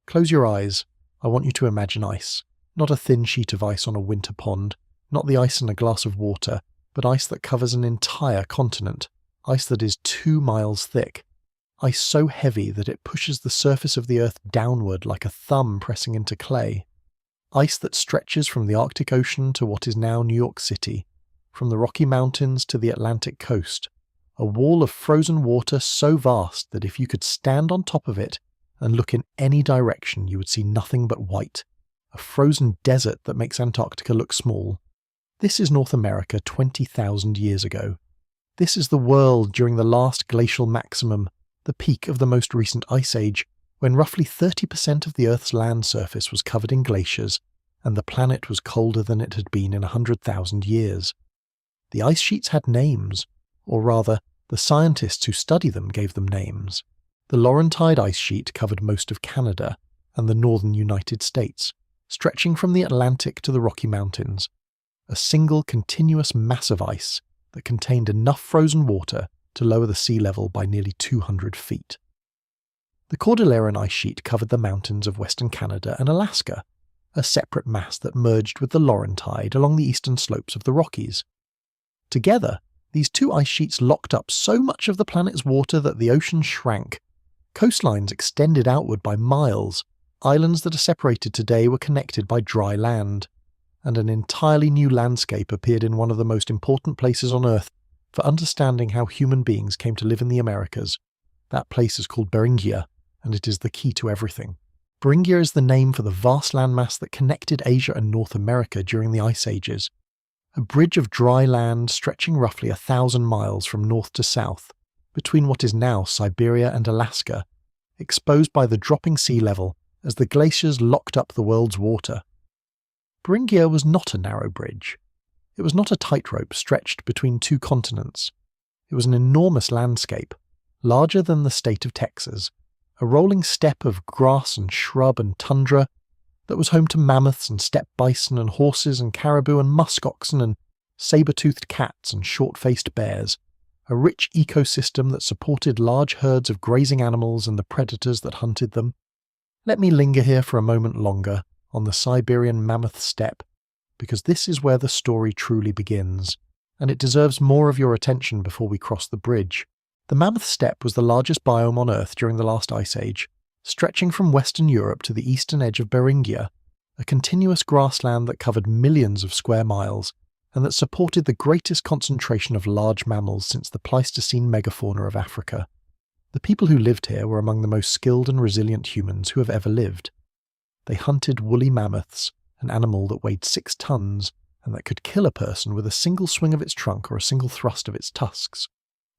Close your eyes. I want you to imagine ice. Not a thin sheet of ice on a winter pond, not the ice in a glass of water, but ice that covers an entire continent, ice that is 2 miles thick, ice so heavy that it pushes the surface of the Earth downward like a thumb pressing into clay, ice that stretches from the Arctic Ocean to what is now New York City, from the Rocky Mountains to the Atlantic coast, a wall of frozen water so vast that if you could stand on top of it and look in any direction you would see nothing but white, a frozen desert that makes Antarctica look small. This is North America 20,000 years ago. This is the world during the last glacial maximum, the peak of the most recent ice age, when roughly 30% of the Earth's land surface was covered in glaciers, and the planet was colder than it had been in 100,000 years. The ice sheets had names, or rather, the scientists who study them gave them names. The Laurentide ice sheet covered most of Canada and the northern United States, stretching from the Atlantic to the Rocky Mountains, a single continuous mass of ice that contained enough frozen water to lower the sea level by nearly 200 feet. The Cordilleran ice sheet covered the mountains of western Canada and Alaska, a separate mass that merged with the Laurentide along the eastern slopes of the Rockies. Together, these two ice sheets locked up so much of the planet's water that the ocean shrank. Coastlines extended outward by miles, islands that are separated today were connected by dry land, and an entirely new landscape appeared in one of the most important places on Earth for understanding how human beings came to live in the Americas. That place is called Beringia, and it is the key to everything. Beringia is the name for the vast landmass that connected Asia and North America during the Ice Ages. A bridge of dry land stretching roughly 1,000 miles from north to south, between what is now Siberia and Alaska, exposed by the dropping sea level as the glaciers locked up the world's water. Beringia was not a narrow bridge. It was not a tightrope stretched between two continents. It was an enormous landscape, larger than the state of Texas, a rolling steppe of grass and shrub and tundra that was home to mammoths and steppe bison and horses and caribou and musk oxen and saber-toothed cats and short-faced bears, a rich ecosystem that supported large herds of grazing animals and the predators that hunted them. Let me linger here for a moment longer on the Siberian mammoth steppe, because this is where the story truly begins, and it deserves more of your attention before we cross the bridge. The mammoth steppe was the largest biome on Earth during the last ice age, stretching from Western Europe to the eastern edge of Beringia, a continuous grassland that covered millions of square miles and that supported the greatest concentration of large mammals since the Pleistocene megafauna of Africa. The people who lived here were among the most skilled and resilient humans who have ever lived. They hunted woolly mammoths, an animal that weighed 6 tons and that could kill a person with a single swing of its trunk or a single thrust of its tusks.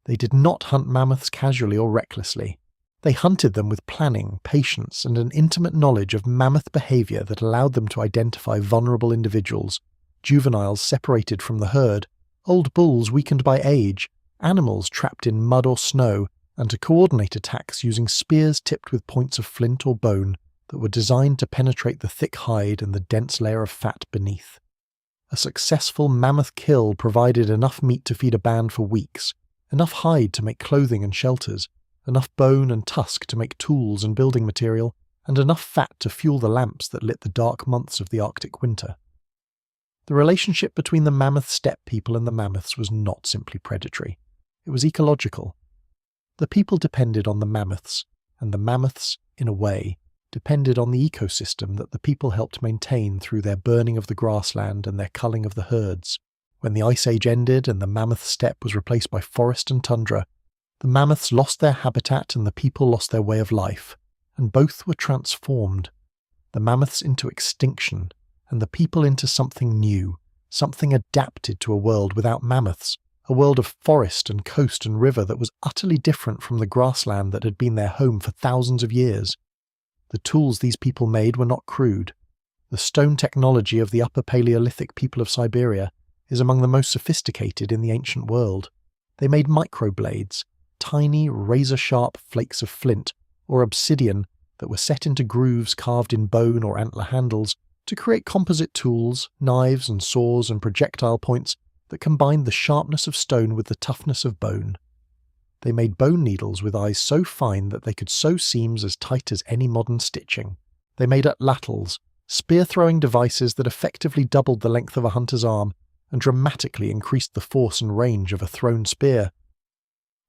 They did not hunt mammoths casually or recklessly. They hunted them with planning, patience, and an intimate knowledge of mammoth behavior that allowed them to identify vulnerable individuals, juveniles separated from the herd, old bulls weakened by age, animals trapped in mud or snow, and to coordinate attacks using spears tipped with points of flint or bone that were designed to penetrate the thick hide and the dense layer of fat beneath. A successful mammoth kill provided enough meat to feed a band for weeks, enough hide to make clothing and shelters, enough bone and tusk to make tools and building material, and enough fat to fuel the lamps that lit the dark months of the Arctic winter. The relationship between the mammoth steppe people and the mammoths was not simply predatory. It was ecological. The people depended on the mammoths, and the mammoths, in a way, depended on the ecosystem that the people helped maintain through their burning of the grassland and their culling of the herds. When the Ice Age ended and the mammoth steppe was replaced by forest and tundra, the mammoths lost their habitat and the people lost their way of life, and both were transformed. The mammoths into extinction, and the people into something new, something adapted to a world without mammoths, a world of forest and coast and river that was utterly different from the grassland that had been their home for thousands of years. The tools these people made were not crude. The stone technology of the Upper Paleolithic people of Siberia is among the most sophisticated in the ancient world. They made microblades, tiny razor-sharp flakes of flint or obsidian that were set into grooves carved in bone or antler handles to create composite tools, knives and saws and projectile points that combined the sharpness of stone with the toughness of bone. They made bone needles with eyes so fine that they could sew seams as tight as any modern stitching. They made atlatls, spear-throwing devices that effectively doubled the length of a hunter's arm and dramatically increased the force and range of a thrown spear.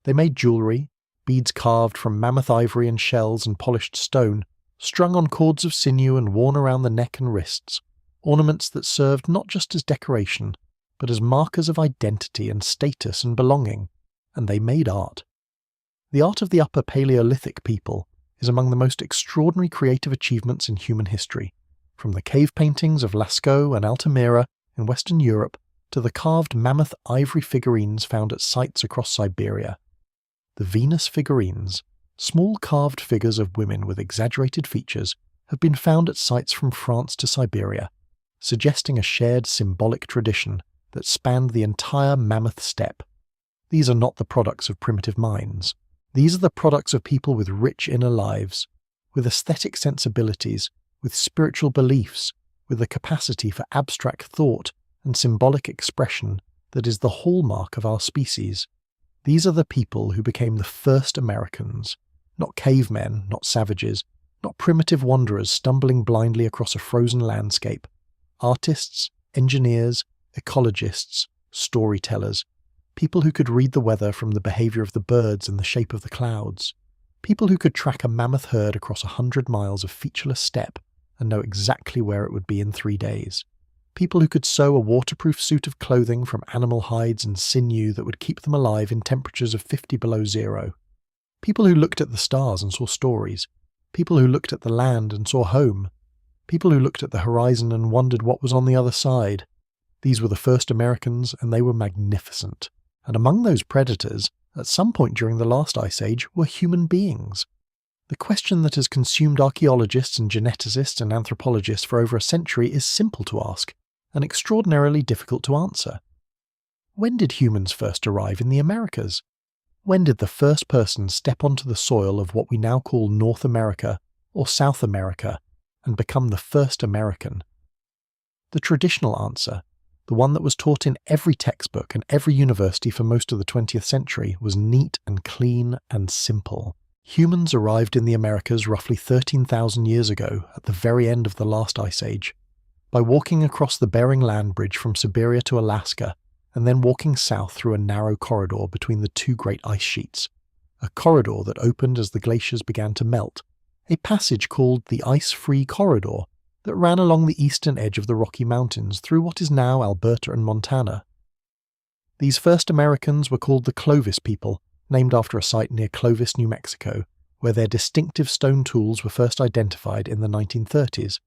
They made jewellery, beads carved from mammoth ivory and shells and polished stone, strung on cords of sinew and worn around the neck and wrists, ornaments that served not just as decoration, but as markers of identity and status and belonging, and they made art. The art of the Upper Paleolithic people is among the most extraordinary creative achievements in human history, from the cave paintings of Lascaux and Altamira in Western Europe to the carved mammoth ivory figurines found at sites across Siberia. The Venus figurines, small carved figures of women with exaggerated features, have been found at sites from France to Siberia, suggesting a shared symbolic tradition that spanned the entire mammoth steppe. These are not the products of primitive minds. These are the products of people with rich inner lives, with aesthetic sensibilities, with spiritual beliefs, with the capacity for abstract thought and symbolic expression that is the hallmark of our species. These are the people who became the first Americans, not cavemen, not savages, not primitive wanderers stumbling blindly across a frozen landscape. Artists, engineers, ecologists, storytellers, people who could read the weather from the behaviour of the birds and the shape of the clouds, people who could track a mammoth herd across 100 miles of featureless steppe and know exactly where it would be in 3 days, people who could sew a waterproof suit of clothing from animal hides and sinew that would keep them alive in temperatures of 50 below zero, people who looked at the stars and saw stories, people who looked at the land and saw home, people who looked at the horizon and wondered what was on the other side. These were the first Americans, and they were magnificent. And among those predators, at some point during the last ice age, were human beings. The question that has consumed archaeologists and geneticists and anthropologists for over a century is simple to ask, and extraordinarily difficult to answer. When did humans first arrive in the Americas? When did the first person step onto the soil of what we now call North America or South America and become the first American? The traditional answer, the one that was taught in every textbook and every university for most of the 20th century, was neat and clean and simple. Humans arrived in the Americas roughly 13,000 years ago, at the very end of the last ice age, by walking across the Bering Land Bridge from Siberia to Alaska, and then walking south through a narrow corridor between the two great ice sheets, a corridor that opened as the glaciers began to melt, a passage called the Ice-Free Corridor that ran along the eastern edge of the Rocky Mountains through what is now Alberta and Montana. These first Americans were called the Clovis people, named after a site near Clovis, New Mexico, where their distinctive stone tools were first identified in the 1930s.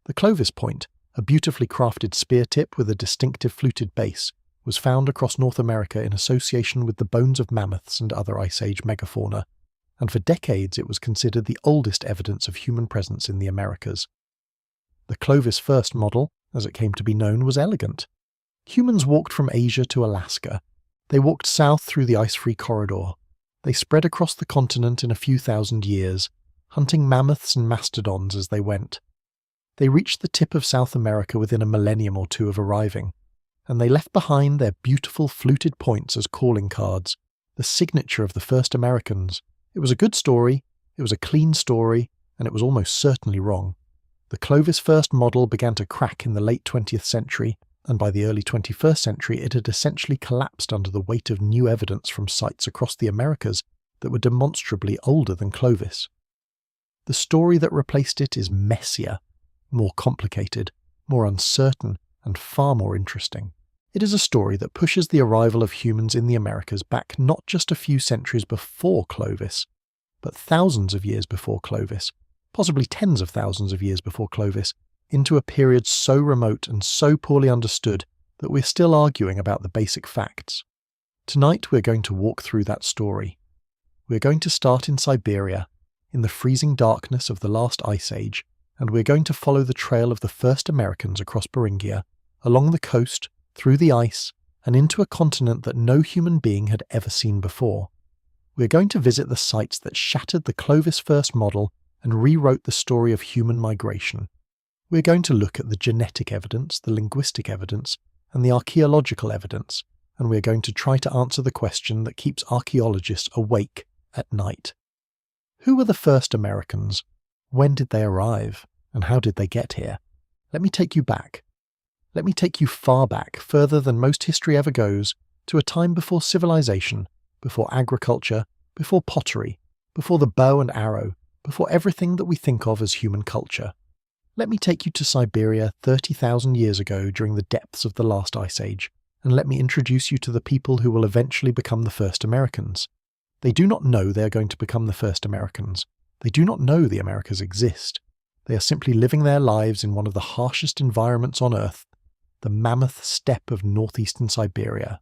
The Clovis point, a beautifully crafted spear tip with a distinctive fluted base, was found across North America in association with the bones of mammoths and other Ice Age megafauna, and for decades it was considered the oldest evidence of human presence in the Americas. The Clovis first model, as it came to be known, was elegant. Humans walked from Asia to Alaska. They walked south through the ice-free corridor. They spread across the continent in a few thousand years, hunting mammoths and mastodons as they went. They reached the tip of South America within a millennium or two of arriving, and they left behind their beautiful fluted points as calling cards, the signature of the first Americans. It was a good story, it was a clean story, and it was almost certainly wrong. The Clovis first model began to crack in the late 20th century, and by the early 21st century it had essentially collapsed under the weight of new evidence from sites across the Americas that were demonstrably older than Clovis. The story that replaced it is messier, more complicated, more uncertain, and far more interesting. It is a story that pushes the arrival of humans in the Americas back not just a few centuries before Clovis, but thousands of years before Clovis, possibly tens of thousands of years before Clovis, into a period so remote and so poorly understood that we're still arguing about the basic facts. Tonight we're going to walk through that story. We're going to start in Siberia, in the freezing darkness of the last ice age, and we're going to follow the trail of the first Americans across Beringia, along the coast, through the ice, and into a continent that no human being had ever seen before. We're going to visit the sites that shattered the Clovis first model and rewrote the story of human migration. We're going to look at the genetic evidence, the linguistic evidence, and the archaeological evidence, and we're going to try to answer the question that keeps archaeologists awake at night. Who were the first Americans? When did they arrive? And how did they get here? Let me take you back. Let me take you far back, further than most history ever goes, to a time before civilization, before agriculture, before pottery, before the bow and arrow, before everything that we think of as human culture. Let me take you to Siberia 30,000 years ago during the depths of the last ice age, and let me introduce you to the people who will eventually become the first Americans. They do not know they are going to become the first Americans. They do not know the Americas exist. They are simply living their lives in one of the harshest environments on Earth, the mammoth steppe of northeastern Siberia,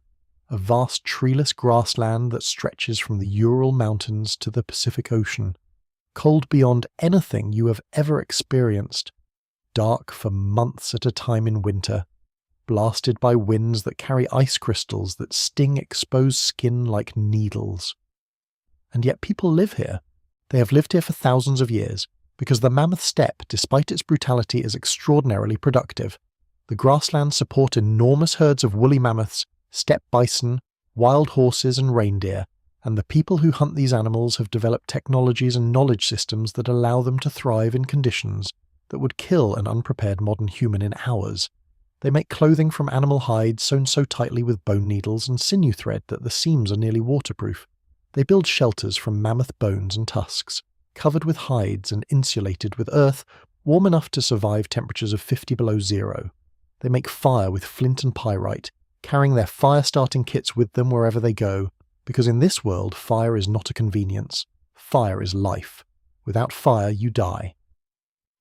a vast treeless grassland that stretches from the Ural Mountains to the Pacific Ocean, cold beyond anything you have ever experienced, dark for months at a time in winter, blasted by winds that carry ice crystals that sting exposed skin like needles. And yet people live here. They have lived here for thousands of years, because the mammoth steppe, despite its brutality, is extraordinarily productive. The grasslands support enormous herds of woolly mammoths, steppe bison, wild horses and reindeer, and the people who hunt these animals have developed technologies and knowledge systems that allow them to thrive in conditions that would kill an unprepared modern human in hours. They make clothing from animal hides sewn so tightly with bone needles and sinew thread that the seams are nearly waterproof. They build shelters from mammoth bones and tusks, covered with hides and insulated with earth warm enough to survive temperatures of 50 below zero. They make fire with flint and pyrite, carrying their fire-starting kits with them wherever they go, because in this world fire is not a convenience. Fire is life. Without fire, you die.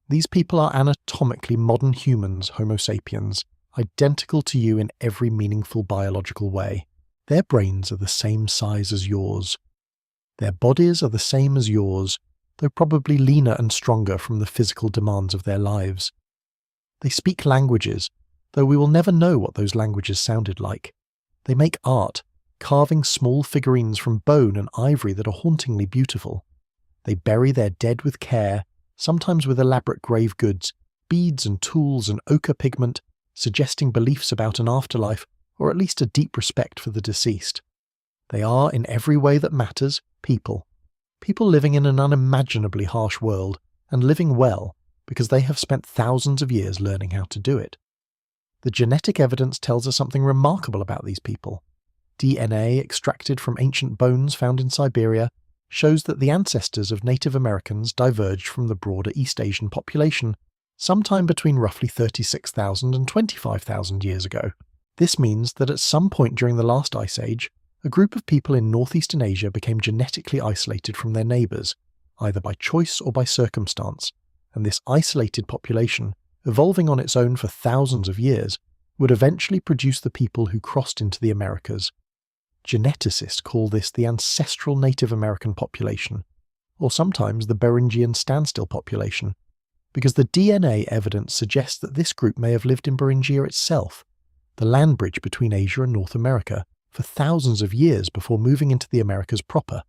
These people are anatomically modern humans, Homo sapiens, identical to you in every meaningful biological way. Their brains are the same size as yours. Their bodies are the same as yours, though probably leaner and stronger from the physical demands of their lives. They speak languages, though we will never know what those languages sounded like. They make art, carving small figurines from bone and ivory that are hauntingly beautiful. They bury their dead with care, sometimes with elaborate grave goods, beads and tools and ochre pigment, suggesting beliefs about an afterlife, or at least a deep respect for the deceased. They are, in every way that matters, people. People living in an unimaginably harsh world, and living well, because they have spent thousands of years learning how to do it. The genetic evidence tells us something remarkable about these people. DNA extracted from ancient bones found in Siberia shows that the ancestors of Native Americans diverged from the broader East Asian population sometime between roughly 36,000 and 25,000 years ago. This means that at some point during the last ice age, a group of people in northeastern Asia became genetically isolated from their neighbours, either by choice or by circumstance, and this isolated population, evolving on its own for thousands of years, would eventually produce the people who crossed into the Americas. Geneticists call this the ancestral Native American population, or sometimes the Beringian standstill population, because the DNA evidence suggests that this group may have lived in Beringia itself, the land bridge between Asia and North America, for thousands of years before moving into the Americas proper.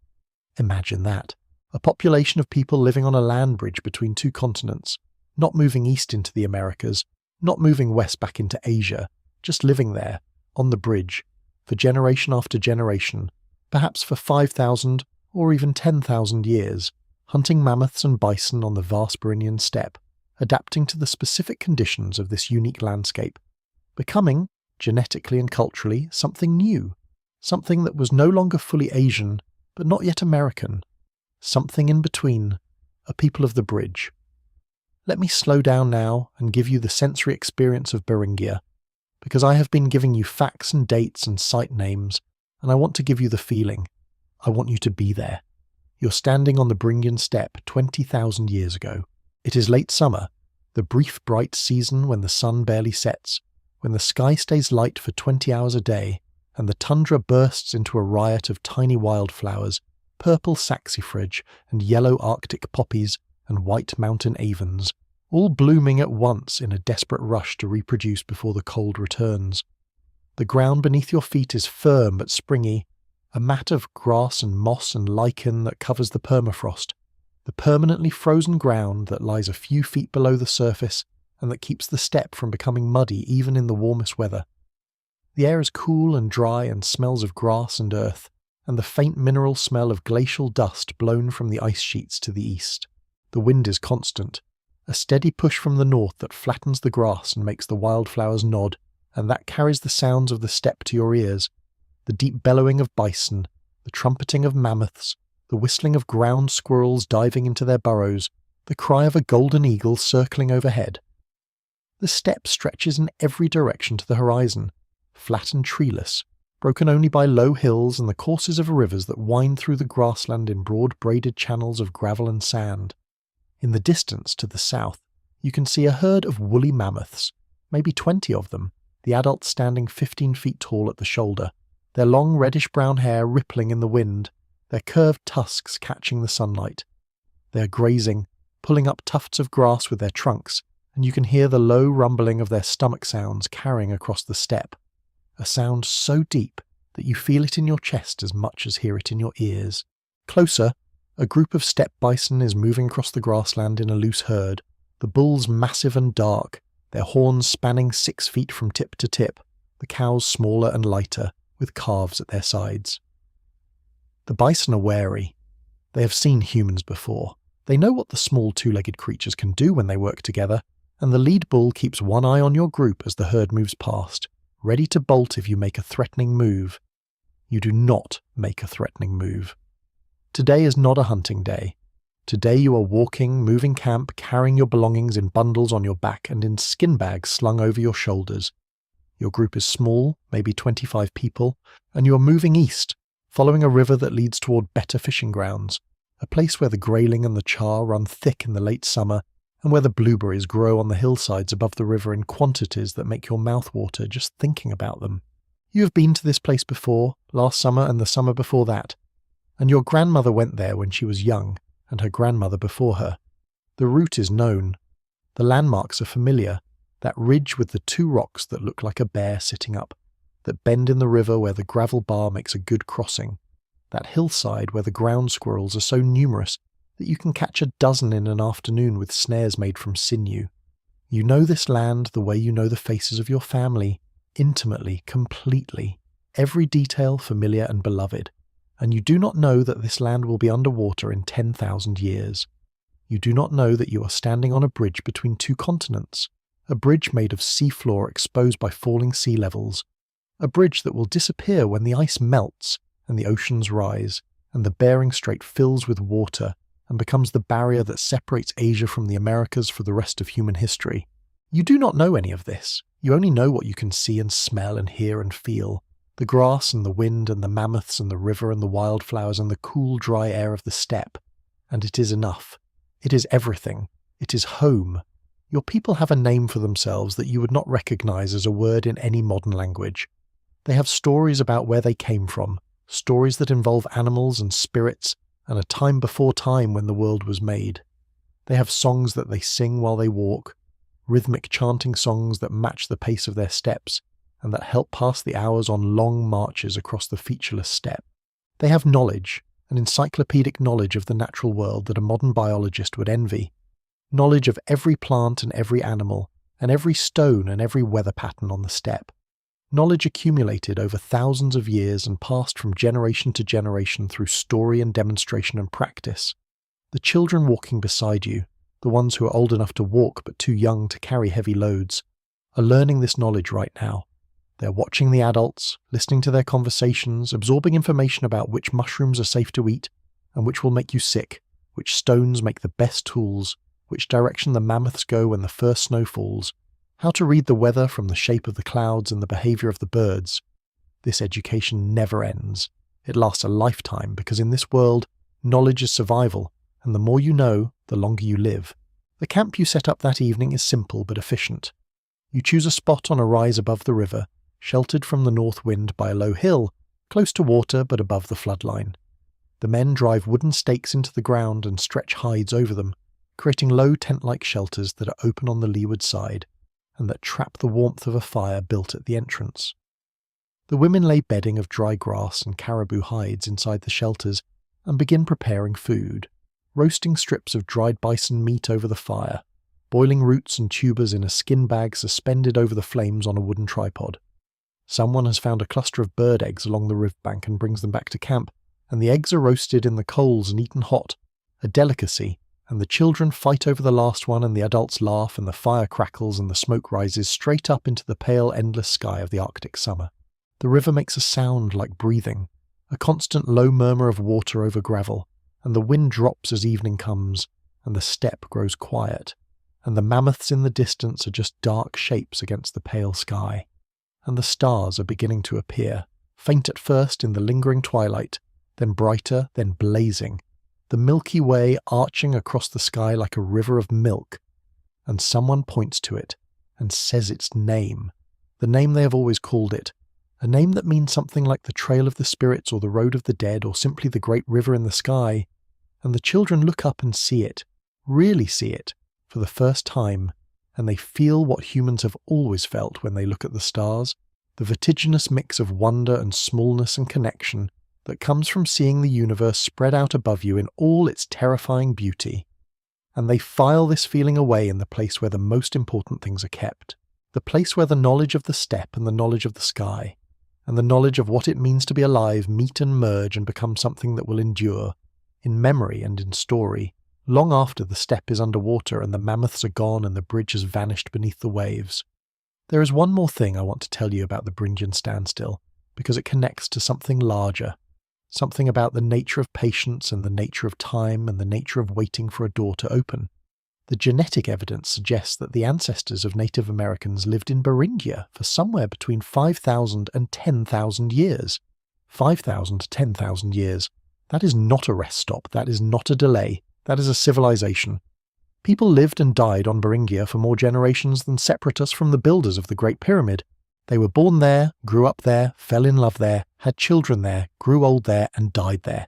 Imagine that. A population of people living on a land bridge between two continents, not moving east into the Americas, not moving west back into Asia, just living there, on the bridge, for generation after generation, perhaps for 5,000 or even 10,000 years, hunting mammoths and bison on the vast Beringian steppe, adapting to the specific conditions of this unique landscape, becoming, genetically and culturally, something new, something that was no longer fully Asian, but not yet American, something in between, a people of the bridge. Let me slow down now and give you the sensory experience of Beringia, because I have been giving you facts and dates and site names, and I want to give you the feeling. I want you to be there. You're standing on the Beringian steppe 20,000 years ago. It is late summer, the brief bright season when the sun barely sets, when the sky stays light for 20 hours a day, and the tundra bursts into a riot of tiny wildflowers, purple saxifrage and yellow Arctic poppies and white mountain avens, all blooming at once in a desperate rush to reproduce before the cold returns. The ground beneath your feet is firm but springy, a mat of grass and moss and lichen that covers the permafrost, the permanently frozen ground that lies a few feet below the surface and that keeps the steppe from becoming muddy even in the warmest weather. The air is cool and dry and smells of grass and earth, and the faint mineral smell of glacial dust blown from the ice sheets to the east. The wind is constant, A steady push from the north that flattens the grass and makes the wildflowers nod, and that carries the sounds of the steppe to your ears. The deep bellowing of bison, the trumpeting of mammoths, the whistling of ground squirrels diving into their burrows, the cry of a golden eagle circling overhead. The steppe stretches in every direction to the horizon, flat and treeless, broken only by low hills and the courses of rivers that wind through the grassland in broad braided channels of gravel and sand. In the distance, to the south, you can see a herd of woolly mammoths, maybe 20 of them, the adults standing 15 feet tall at the shoulder, their long reddish-brown hair rippling in the wind, their curved tusks catching the sunlight. They are grazing, pulling up tufts of grass with their trunks, and you can hear the low rumbling of their stomach sounds carrying across the steppe, a sound so deep that you feel it in your chest as much as hear it in your ears. Closer, a group of steppe bison is moving across the grassland in a loose herd, the bulls massive and dark, their horns spanning 6 feet from tip to tip, the cows smaller and lighter, with calves at their sides. The bison are wary. They have seen humans before. They know what the small two-legged creatures can do when they work together, and the lead bull keeps one eye on your group as the herd moves past, ready to bolt if you make a threatening move. You do not make a threatening move. Today is not a hunting day. Today you are walking, moving camp, carrying your belongings in bundles on your back and in skin bags slung over your shoulders. Your group is small, maybe 25 people, and you are moving east, following a river that leads toward better fishing grounds, a place where the grayling and the char run thick in the late summer, and where the blueberries grow on the hillsides above the river in quantities that make your mouth water just thinking about them. You have been to this place before, last summer and the summer before that, and your grandmother went there when she was young, and her grandmother before her. The route is known. The landmarks are familiar, that ridge with the 2 rocks that look like a bear sitting up, that bend in the river where the gravel bar makes a good crossing, that hillside where the ground squirrels are so numerous that you can catch a dozen in an afternoon with snares made from sinew. You know this land the way you know the faces of your family, intimately, completely, every detail familiar and beloved, and you do not know that this land will be underwater in 10,000 years. You do not know that you are standing on a bridge between 2 continents, a bridge made of seafloor exposed by falling sea levels, a bridge that will disappear when the ice melts and the oceans rise, and the Bering Strait fills with water and becomes the barrier that separates Asia from the Americas for the rest of human history. You do not know any of this. You only know what you can see and smell and hear and feel, the grass and the wind and the mammoths and the river and the wildflowers and the cool, dry air of the steppe. And it is enough. It is everything. It is home. Your people have a name for themselves that you would not recognize as a word in any modern language. They have stories about where they came from, stories that involve animals and spirits and a time before time when the world was made. They have songs that they sing while they walk, rhythmic chanting songs that match the pace of their steps and that help pass the hours on long marches across the featureless steppe. They have knowledge, an encyclopedic knowledge of the natural world that a modern biologist would envy. Knowledge of every plant and every animal, and every stone and every weather pattern on the steppe. Knowledge accumulated over thousands of years and passed from generation to generation through story and demonstration and practice. The children walking beside you, the ones who are old enough to walk but too young to carry heavy loads, are learning this knowledge right now. They're watching the adults, listening to their conversations, absorbing information about which mushrooms are safe to eat and which will make you sick, which stones make the best tools, which direction the mammoths go when the first snow falls, how to read the weather from the shape of the clouds and the behavior of the birds. This education never ends. It lasts a lifetime because in this world, knowledge is survival, and the more you know, the longer you live. The camp you set up that evening is simple but efficient. You choose a spot on a rise above the river, sheltered from the north wind by a low hill, close to water but above the floodline. The men drive wooden stakes into the ground and stretch hides over them, creating low tent-like shelters that are open on the leeward side, and that trap the warmth of a fire built at the entrance. The women lay bedding of dry grass and caribou hides inside the shelters and begin preparing food, roasting strips of dried bison meat over the fire, boiling roots and tubers in a skin bag suspended over the flames on a wooden tripod. Someone has found a cluster of bird eggs along the riverbank and brings them back to camp, and the eggs are roasted in the coals and eaten hot, a delicacy, and the children fight over the last one, and the adults laugh, and the fire crackles, and the smoke rises straight up into the pale, endless sky of the Arctic summer. The river makes a sound like breathing, a constant low murmur of water over gravel, and the wind drops as evening comes, and the steppe grows quiet, and the mammoths in the distance are just dark shapes against the pale sky, and the stars are beginning to appear, faint at first in the lingering twilight, then brighter, then blazing, the Milky Way arching across the sky like a river of milk, and someone points to it and says its name, the name they have always called it, a name that means something like the Trail of the Spirits or the Road of the Dead or simply the Great River in the Sky, and the children look up and see it, really see it, for the first time, and they feel what humans have always felt when they look at the stars, the vertiginous mix of wonder and smallness and connection that comes from seeing the universe spread out above you in all its terrifying beauty. And they file this feeling away in the place where the most important things are kept, the place where the knowledge of the steppe and the knowledge of the sky, and the knowledge of what it means to be alive meet and merge and become something that will endure, in memory and in story, long after the steppe is underwater and the mammoths are gone and the bridge has vanished beneath the waves. There is one more thing I want to tell you about the Beringian standstill, because it connects to something larger, something about the nature of patience and the nature of time and the nature of waiting for a door to open. The genetic evidence suggests that the ancestors of Native Americans lived in Beringia for somewhere between 5,000 and 10,000 years. 5,000 to 10,000 years. That is not a rest stop, that is not a delay, that is a civilization. People lived and died on Beringia for more generations than separate us from the builders of the Great Pyramid. They were born there, grew up there, fell in love there, had children there, grew old there, and died there.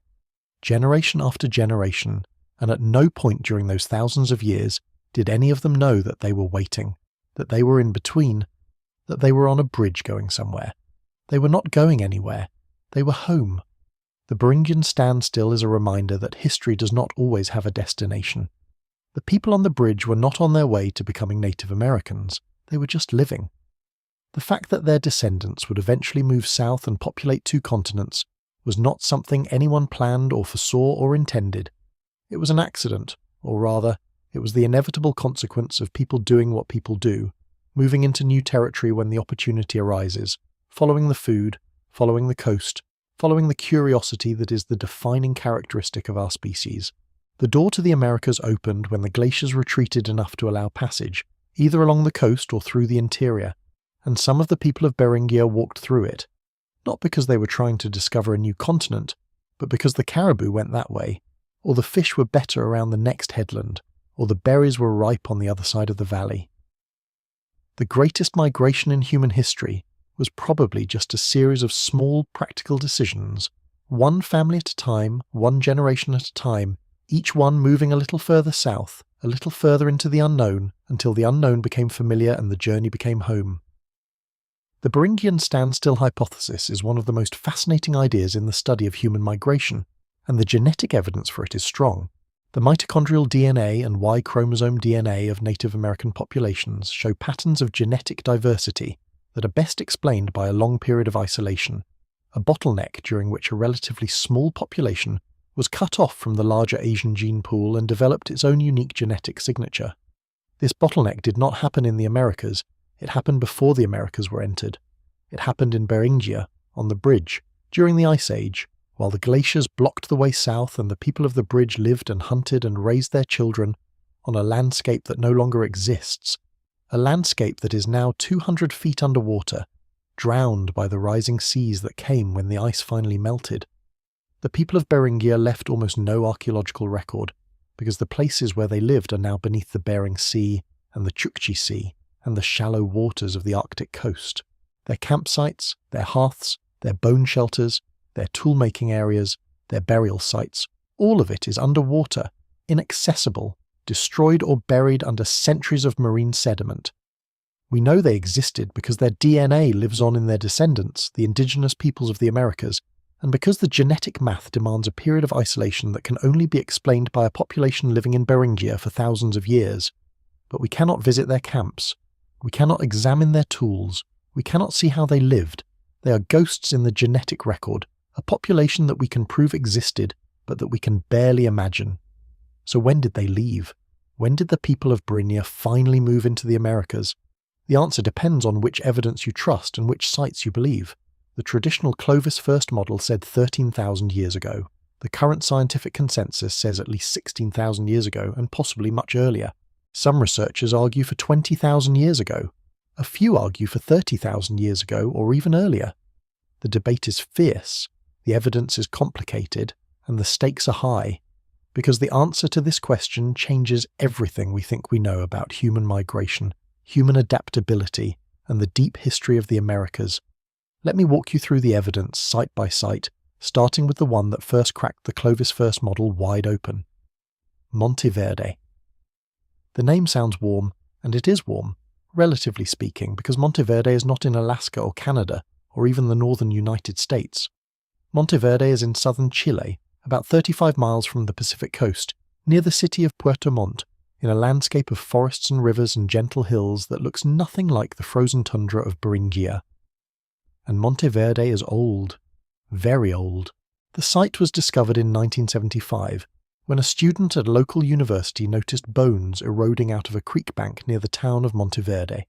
Generation after generation, and at no point during those thousands of years did any of them know that they were waiting, that they were in between, that they were on a bridge going somewhere. They were not going anywhere. They were home. The Beringian standstill is a reminder that history does not always have a destination. The people on the bridge were not on their way to becoming Native Americans. They were just living. The fact that their descendants would eventually move south and populate 2 continents was not something anyone planned or foresaw or intended. It was an accident, or rather, it was the inevitable consequence of people doing what people do, moving into new territory when the opportunity arises, following the food, following the coast, following the curiosity that is the defining characteristic of our species. The door to the Americas opened when the glaciers retreated enough to allow passage, either along the coast or through the interior, and some of the people of Beringia walked through it, not because they were trying to discover a new continent, but because the caribou went that way, or the fish were better around the next headland, or the berries were ripe on the other side of the valley. The greatest migration in human history was probably just a series of small practical decisions, one family at a time, one generation at a time, each one moving a little further south, a little further into the unknown, until the unknown became familiar and the journey became home. The Beringian standstill hypothesis is one of the most fascinating ideas in the study of human migration, and the genetic evidence for it is strong. The mitochondrial DNA and Y chromosome DNA of Native American populations show patterns of genetic diversity that are best explained by a long period of isolation, a bottleneck during which a relatively small population was cut off from the larger Asian gene pool and developed its own unique genetic signature. This bottleneck did not happen in the Americas. It happened before the Americas were entered. It happened in Beringia, on the bridge, during the Ice Age, while the glaciers blocked the way south and the people of the bridge lived and hunted and raised their children on a landscape that no longer exists, a landscape that is now 200 feet underwater, drowned by the rising seas that came when the ice finally melted. The people of Beringia left almost no archaeological record, because the places where they lived are now beneath the Bering Sea and the Chukchi Sea, and the shallow waters of the Arctic coast. Their campsites, their hearths, their bone shelters, their tool-making areas, their burial sites, all of it is underwater, inaccessible, destroyed or buried under centuries of marine sediment. We know they existed because their DNA lives on in their descendants, the indigenous peoples of the Americas, and because the genetic math demands a period of isolation that can only be explained by a population living in Beringia for thousands of years. But we cannot visit their camps. We cannot examine their tools. We cannot see how they lived. They are ghosts in the genetic record, a population that we can prove existed, but that we can barely imagine. So when did they leave? When did the people of Beringia finally move into the Americas? The answer depends on which evidence you trust and which sites you believe. The traditional Clovis first model said 13,000 years ago. The current scientific consensus says at least 16,000 years ago and possibly much earlier. Some researchers argue for 20,000 years ago. A few argue for 30,000 years ago or even earlier. The debate is fierce, the evidence is complicated, and the stakes are high, because the answer to this question changes everything we think we know about human migration, human adaptability, and the deep history of the Americas. Let me walk you through the evidence site by site, starting with the one that first cracked the Clovis first model wide open. Monteverde. The name sounds warm, and it is warm, relatively speaking, because Monteverde is not in Alaska or Canada, or even the northern United States. Monteverde is in southern Chile, about 35 miles from the Pacific coast, near the city of Puerto Montt, in a landscape of forests and rivers and gentle hills that looks nothing like the frozen tundra of Beringia. And Monteverde is old. Very old. The site was discovered in 1975, when a student at a local university noticed bones eroding out of a creek bank near the town of Monteverde.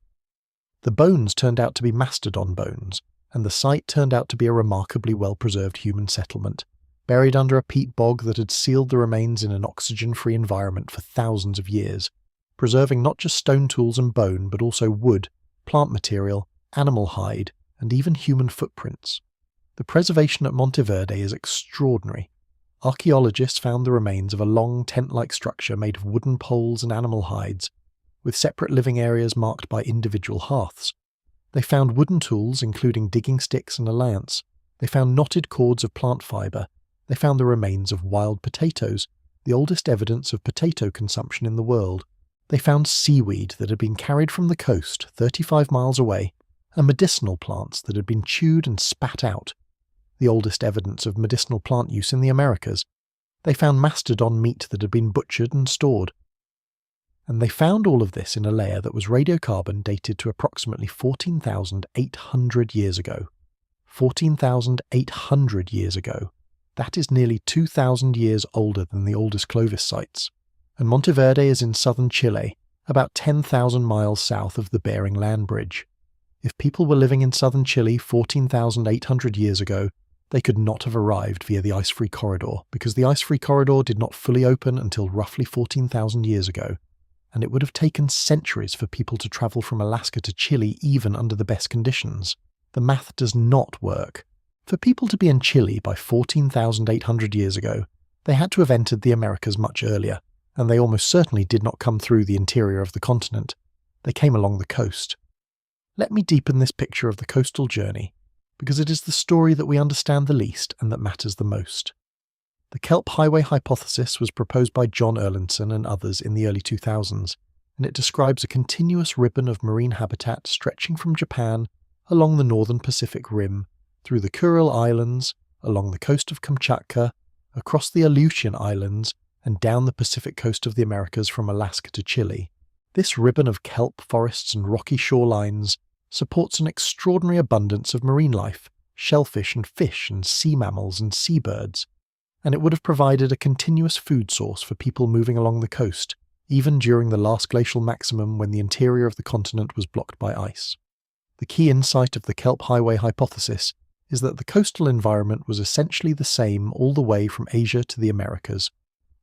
The bones turned out to be mastodon bones, and the site turned out to be a remarkably well-preserved human settlement, buried under a peat bog that had sealed the remains in an oxygen-free environment for thousands of years, preserving not just stone tools and bone but also wood, plant material, animal hide, and even human footprints. The preservation at Monteverde is extraordinary. Archaeologists found the remains of a long tent-like structure made of wooden poles and animal hides, with separate living areas marked by individual hearths. They found wooden tools, including digging sticks and a lance. They found knotted cords of plant fibre. They found the remains of wild potatoes, the oldest evidence of potato consumption in the world. They found seaweed that had been carried from the coast 35 miles away, and medicinal plants that had been chewed and spat out, the oldest evidence of medicinal plant use in the Americas. They found mastodon meat that had been butchered and stored. And they found all of this in a layer that was radiocarbon dated to approximately 14,800 years ago. 14,800 years ago. That is nearly 2,000 years older than the oldest Clovis sites. And Monteverde is in southern Chile, about 10,000 miles south of the Bering Land Bridge. If people were living in southern Chile 14,800 years ago, they could not have arrived via the ice-free corridor, because the ice-free corridor did not fully open until roughly 14,000 years ago, and it would have taken centuries for people to travel from Alaska to Chile even under the best conditions. The math does not work. For people to be in Chile by 14,800 years ago, they had to have entered the Americas much earlier, and they almost certainly did not come through the interior of the continent. They came along the coast. Let me deepen this picture of the coastal journey, because it is the story that we understand the least and that matters the most. The Kelp Highway hypothesis was proposed by John Erlandson and others in the early 2000s, and it describes a continuous ribbon of marine habitat stretching from Japan along the northern Pacific Rim, through the Kuril Islands, along the coast of Kamchatka, across the Aleutian Islands, and down the Pacific coast of the Americas from Alaska to Chile. This ribbon of kelp forests and rocky shorelines supports an extraordinary abundance of marine life, shellfish and fish and sea mammals and seabirds, and it would have provided a continuous food source for people moving along the coast, even during the last glacial maximum when the interior of the continent was blocked by ice. The key insight of the Kelp Highway hypothesis is that the coastal environment was essentially the same all the way from Asia to the Americas.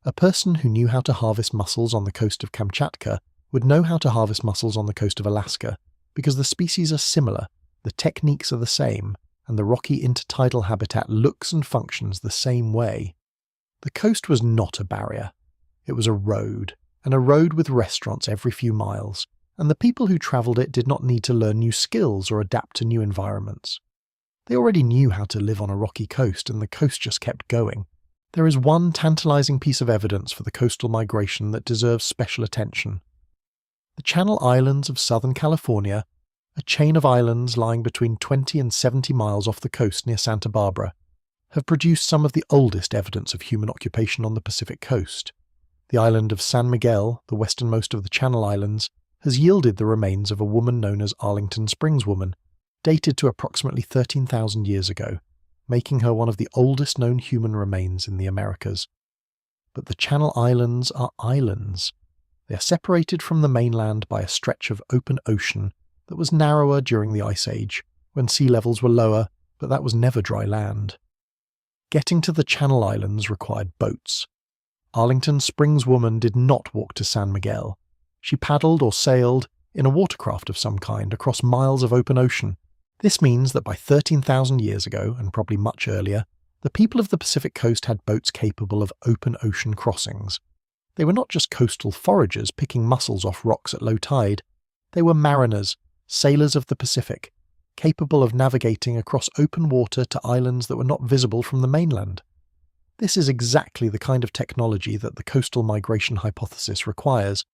A person who knew how to harvest mussels on the coast of Kamchatka would know how to harvest mussels on the coast of Alaska, because the species are similar, the techniques are the same, and the rocky intertidal habitat looks and functions the same way. The coast was not a barrier. It was a road, and a road with restaurants every few miles, and the people who travelled it did not need to learn new skills or adapt to new environments. They already knew how to live on a rocky coast, and the coast just kept going. There is one tantalising piece of evidence for the coastal migration that deserves special attention. The Channel Islands of Southern California, a chain of islands lying between 20 and 70 miles off the coast near Santa Barbara, have produced some of the oldest evidence of human occupation on the Pacific coast. The island of San Miguel, the westernmost of the Channel Islands, has yielded the remains of a woman known as Arlington Springs Woman, dated to approximately 13,000 years ago, making her one of the oldest known human remains in the Americas. But the Channel Islands are islands. They are separated from the mainland by a stretch of open ocean that was narrower during the Ice Age, when sea levels were lower, but that was never dry land. Getting to the Channel Islands required boats. Arlington Springs woman did not walk to San Miguel. She paddled or sailed in a watercraft of some kind across miles of open ocean. This means that by 13,000 years ago, and probably much earlier, the people of the Pacific coast had boats capable of open ocean crossings. They were not just coastal foragers picking mussels off rocks at low tide. They were mariners, sailors of the Pacific, capable of navigating across open water to islands that were not visible from the mainland. This is exactly the kind of technology that the coastal migration hypothesis requires.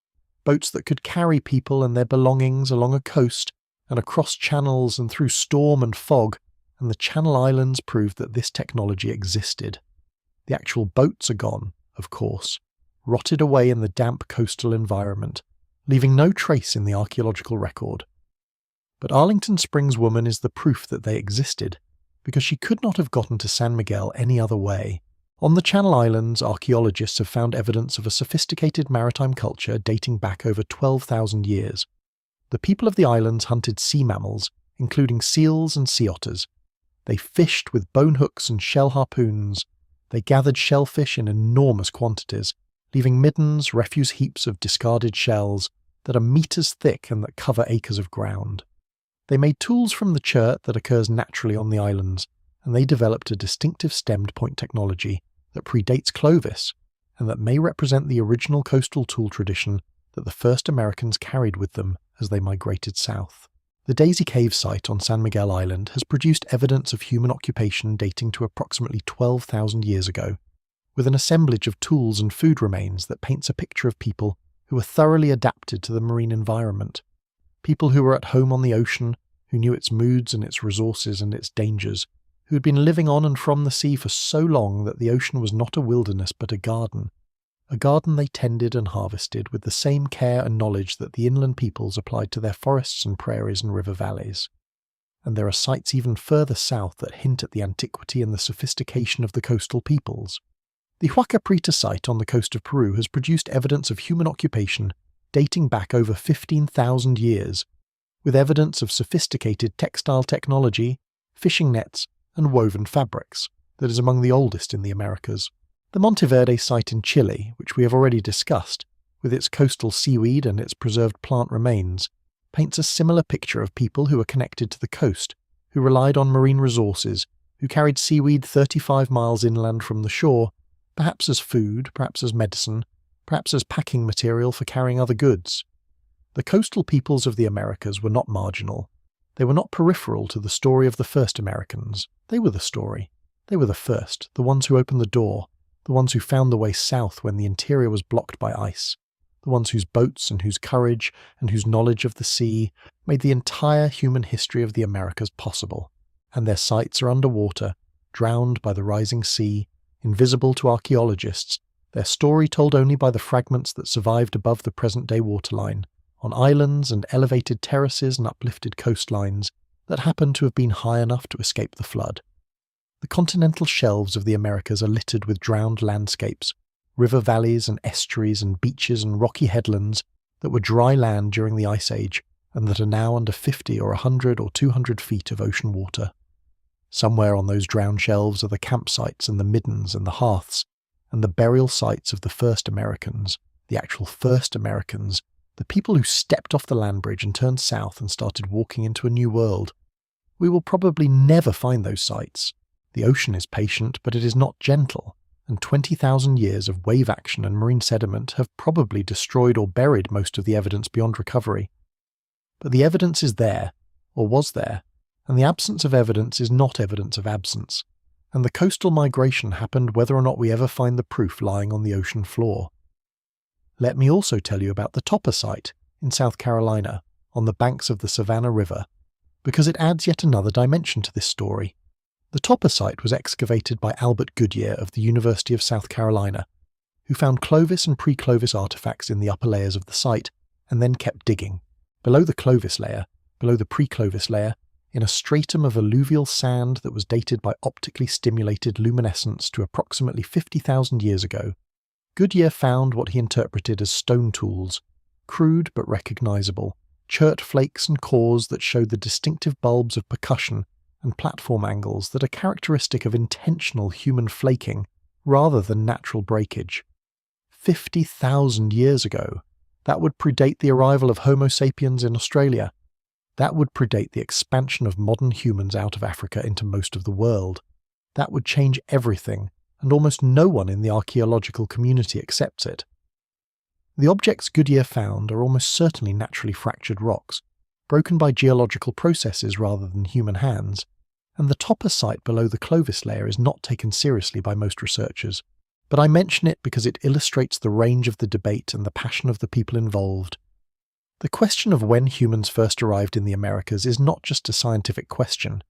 Boats that could carry people and their belongings along a coast and across channels and through storm and fog, and the Channel Islands proved that this technology existed. The actual boats are gone, of course, rotted away in the damp coastal environment, leaving no trace in the archaeological record. But Arlington Springs woman is the proof that they existed, because she could not have gotten to San Miguel any other way. On the Channel Islands, archaeologists have found evidence of a sophisticated maritime culture dating back over 12,000 years. The people of the islands hunted sea mammals, including seals and sea otters. They fished with bone hooks and shell harpoons. They gathered shellfish in enormous quantities, leaving middens, refuse heaps of discarded shells that are meters thick and that cover acres of ground. They made tools from the chert that occurs naturally on the islands, and they developed a distinctive stemmed point technology that predates Clovis, and that may represent the original coastal tool tradition that the first Americans carried with them as they migrated south. The Daisy Cave site on San Miguel Island has produced evidence of human occupation dating to approximately 12,000 years ago, with an assemblage of tools and food remains that paints a picture of people who were thoroughly adapted to the marine environment. People who were at home on the ocean, who knew its moods and its resources and its dangers, who had been living on and from the sea for so long that the ocean was not a wilderness but a garden they tended and harvested with the same care and knowledge that the inland peoples applied to their forests and prairies and river valleys. And there are sites even further south that hint at the antiquity and the sophistication of the coastal peoples. The Huacaprita site on the coast of Peru has produced evidence of human occupation dating back over 15,000 years, with evidence of sophisticated textile technology, fishing nets, and woven fabrics that is among the oldest in the Americas. The Monteverde site in Chile, which we have already discussed, with its coastal seaweed and its preserved plant remains, paints a similar picture of people who were connected to the coast, who relied on marine resources, who carried seaweed 35 miles inland from the shore, perhaps as food, perhaps as medicine, perhaps as packing material for carrying other goods. The coastal peoples of the Americas were not marginal. They were not peripheral to the story of the first Americans. They were the story. They were the first, the ones who opened the door, the ones who found the way south when the interior was blocked by ice, the ones whose boats and whose courage and whose knowledge of the sea made the entire human history of the Americas possible. And their sites are underwater, drowned by the rising sea, invisible to archaeologists, their story told only by the fragments that survived above the present-day waterline, on islands and elevated terraces and uplifted coastlines that happened to have been high enough to escape the flood. The continental shelves of the Americas are littered with drowned landscapes, river valleys and estuaries and beaches and rocky headlands that were dry land during the Ice Age and that are now under 50 or 100 or 200 feet of ocean water. Somewhere on those drowned shelves are the campsites and the middens and the hearths, and the burial sites of the first Americans, the actual first Americans, the people who stepped off the land bridge and turned south and started walking into a new world. We will probably never find those sites. The ocean is patient, but it is not gentle, and 20,000 years of wave action and marine sediment have probably destroyed or buried most of the evidence beyond recovery. But the evidence is there, or was there, and the absence of evidence is not evidence of absence, and the coastal migration happened whether or not we ever find the proof lying on the ocean floor. Let me also tell you about the Topper site in South Carolina, on the banks of the Savannah River, because it adds yet another dimension to this story. The Topper site was excavated by Albert Goodyear of the University of South Carolina, who found Clovis and pre-Clovis artifacts in the upper layers of the site, and then kept digging, below the Clovis layer, below the pre-Clovis layer, in a stratum of alluvial sand that was dated by optically stimulated luminescence to approximately 50,000 years ago. Goodyear found what he interpreted as stone tools, crude but recognizable, chert flakes and cores that showed the distinctive bulbs of percussion and platform angles that are characteristic of intentional human flaking rather than natural breakage. 50,000 years ago, that would predate the arrival of Homo sapiens in Australia. That would predate the expansion of modern humans out of Africa into most of the world. That would change everything, and almost no one in the archaeological community accepts it. The objects Goodyear found are almost certainly naturally fractured rocks, broken by geological processes rather than human hands, and the topper site below the Clovis layer is not taken seriously by most researchers. But I mention it because it illustrates the range of the debate and the passion of the people involved. The question of when humans first arrived in the Americas is not just a scientific question.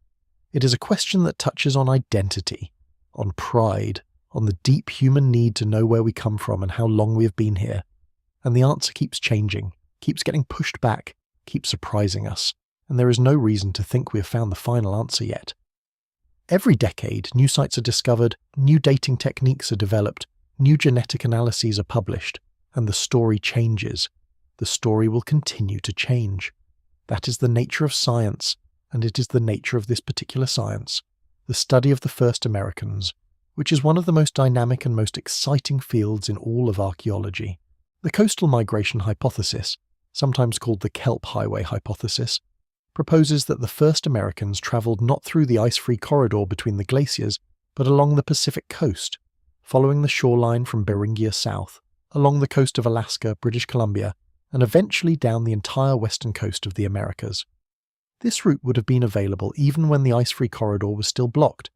It is a question that touches on identity, on pride, on the deep human need to know where we come from and how long we have been here. And the answer keeps changing, keeps getting pushed back, keeps surprising us, and there is no reason to think we have found the final answer yet. Every decade, new sites are discovered, new dating techniques are developed, new genetic analyses are published, and the story changes. The story will continue to change. That is the nature of science, and it is the nature of this particular science, the study of the first Americans, which is one of the most dynamic and most exciting fields in all of archaeology. The coastal migration hypothesis, sometimes called the kelp highway hypothesis, proposes that the first Americans travelled not through the ice-free corridor between the glaciers, but along the Pacific coast, following the shoreline from Beringian south, along the coast of Alaska, British Columbia, and eventually down the entire western coast of the Americas. This route would have been available even when the ice-free corridor was still blocked,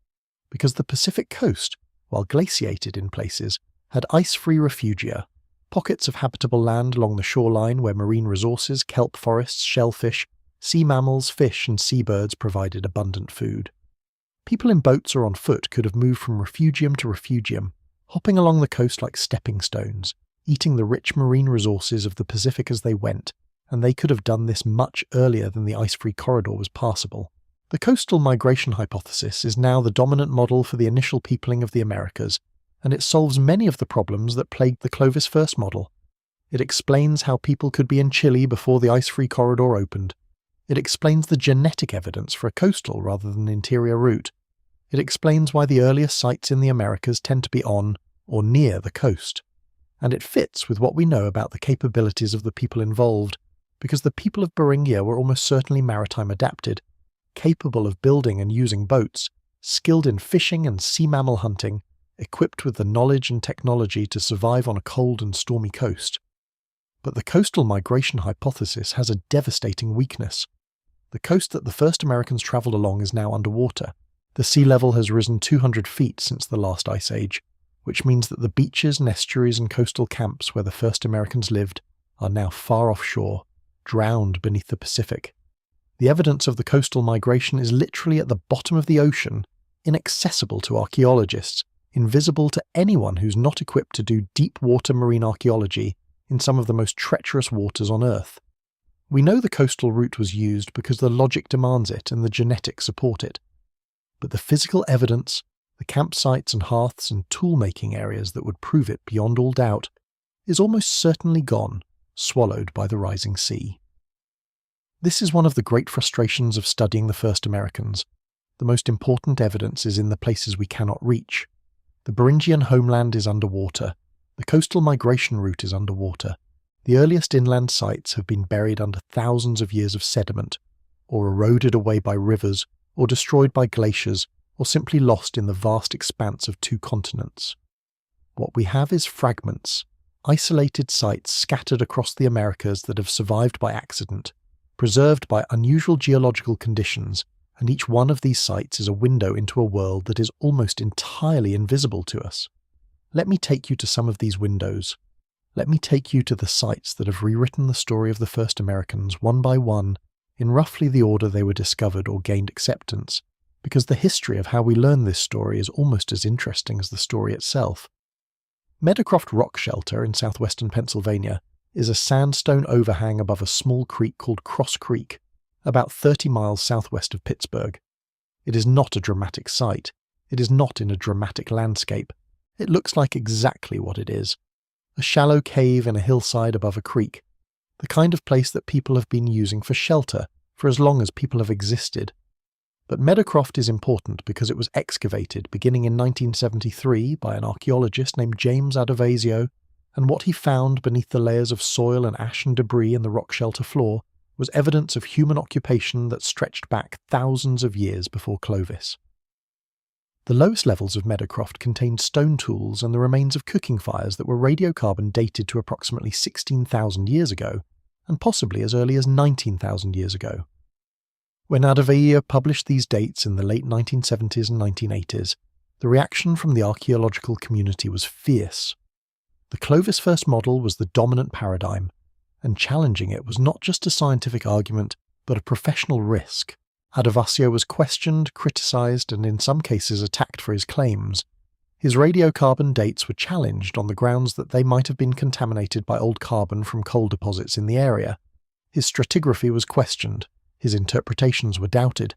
because the Pacific coast, while glaciated in places, had ice-free refugia, pockets of habitable land along the shoreline where marine resources, kelp forests, shellfish, sea mammals, fish and seabirds provided abundant food. People in boats or on foot could have moved from refugium to refugium, hopping along the coast like stepping stones, eating the rich marine resources of the Pacific as they went, and they could have done this much earlier than the ice-free corridor was passable. The coastal migration hypothesis is now the dominant model for the initial peopling of the Americas, and it solves many of the problems that plagued the Clovis first model. It explains how people could be in Chile before the ice-free corridor opened. It explains the genetic evidence for a coastal rather than interior route. It explains why the earliest sites in the Americas tend to be on or near the coast. And it fits with what we know about the capabilities of the people involved, because the people of Beringia were almost certainly maritime adapted, capable of building and using boats, skilled in fishing and sea mammal hunting, equipped with the knowledge and technology to survive on a cold and stormy coast. But the coastal migration hypothesis has a devastating weakness. The coast that the first Americans travelled along is now underwater. The sea level has risen 200 feet since the last ice age, which means that the beaches, estuaries and coastal camps where the first Americans lived are now far offshore, drowned beneath the Pacific. The evidence of the coastal migration is literally at the bottom of the ocean, inaccessible to archaeologists, invisible to anyone who's not equipped to do deep water marine archaeology in some of the most treacherous waters on Earth. We know the coastal route was used because the logic demands it and the genetics support it. But the physical evidence, the campsites and hearths and tool-making areas that would prove it beyond all doubt, is almost certainly gone, swallowed by the rising sea. This is one of the great frustrations of studying the first Americans. The most important evidence is in the places we cannot reach. The Beringian homeland is underwater. The coastal migration route is underwater. The earliest inland sites have been buried under thousands of years of sediment, or eroded away by rivers, or destroyed by glaciers, or simply lost in the vast expanse of two continents. What we have is fragments, isolated sites scattered across the Americas that have survived by accident, preserved by unusual geological conditions, and each one of these sites is a window into a world that is almost entirely invisible to us. Let me take you to some of these windows. Let me take you to the sites that have rewritten the story of the first Americans one by one in roughly the order they were discovered or gained acceptance, because the history of how we learn this story is almost as interesting as the story itself. Meadowcroft Rock Shelter in southwestern Pennsylvania is a sandstone overhang above a small creek called Cross Creek, about 30 miles southwest of Pittsburgh. It is not a dramatic site. It is not in a dramatic landscape. It looks like exactly what it is, a shallow cave in a hillside above a creek, the kind of place that people have been using for shelter for as long as people have existed. But Meadowcroft is important because it was excavated beginning in 1973 by an archaeologist named James Adovasio, and what he found beneath the layers of soil and ash and debris in the rock shelter floor was evidence of human occupation that stretched back thousands of years before Clovis. The lowest levels of Meadowcroft contained stone tools and the remains of cooking fires that were radiocarbon dated to approximately 16,000 years ago, and possibly as early as 19,000 years ago. When Adovasio published these dates in the late 1970s and 1980s, the reaction from the archaeological community was fierce. The Clovis first model was the dominant paradigm, and challenging it was not just a scientific argument, but a professional risk. Adovasio was questioned, criticised, and in some cases attacked for his claims. His radiocarbon dates were challenged on the grounds that they might have been contaminated by old carbon from coal deposits in the area. His stratigraphy was questioned, his interpretations were doubted.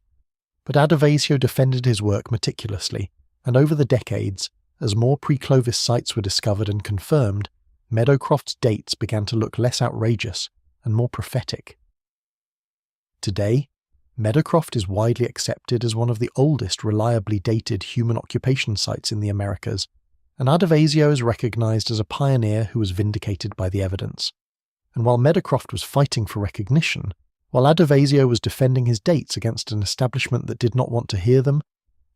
But Adovasio defended his work meticulously, and over the decades, as more pre-Clovis sites were discovered and confirmed, Meadowcroft's dates began to look less outrageous and more prophetic. Today, Meadowcroft is widely accepted as one of the oldest reliably dated human occupation sites in the Americas, and Adovasio is recognised as a pioneer who was vindicated by the evidence. And while Meadowcroft was fighting for recognition, while Adovasio was defending his dates against an establishment that did not want to hear them,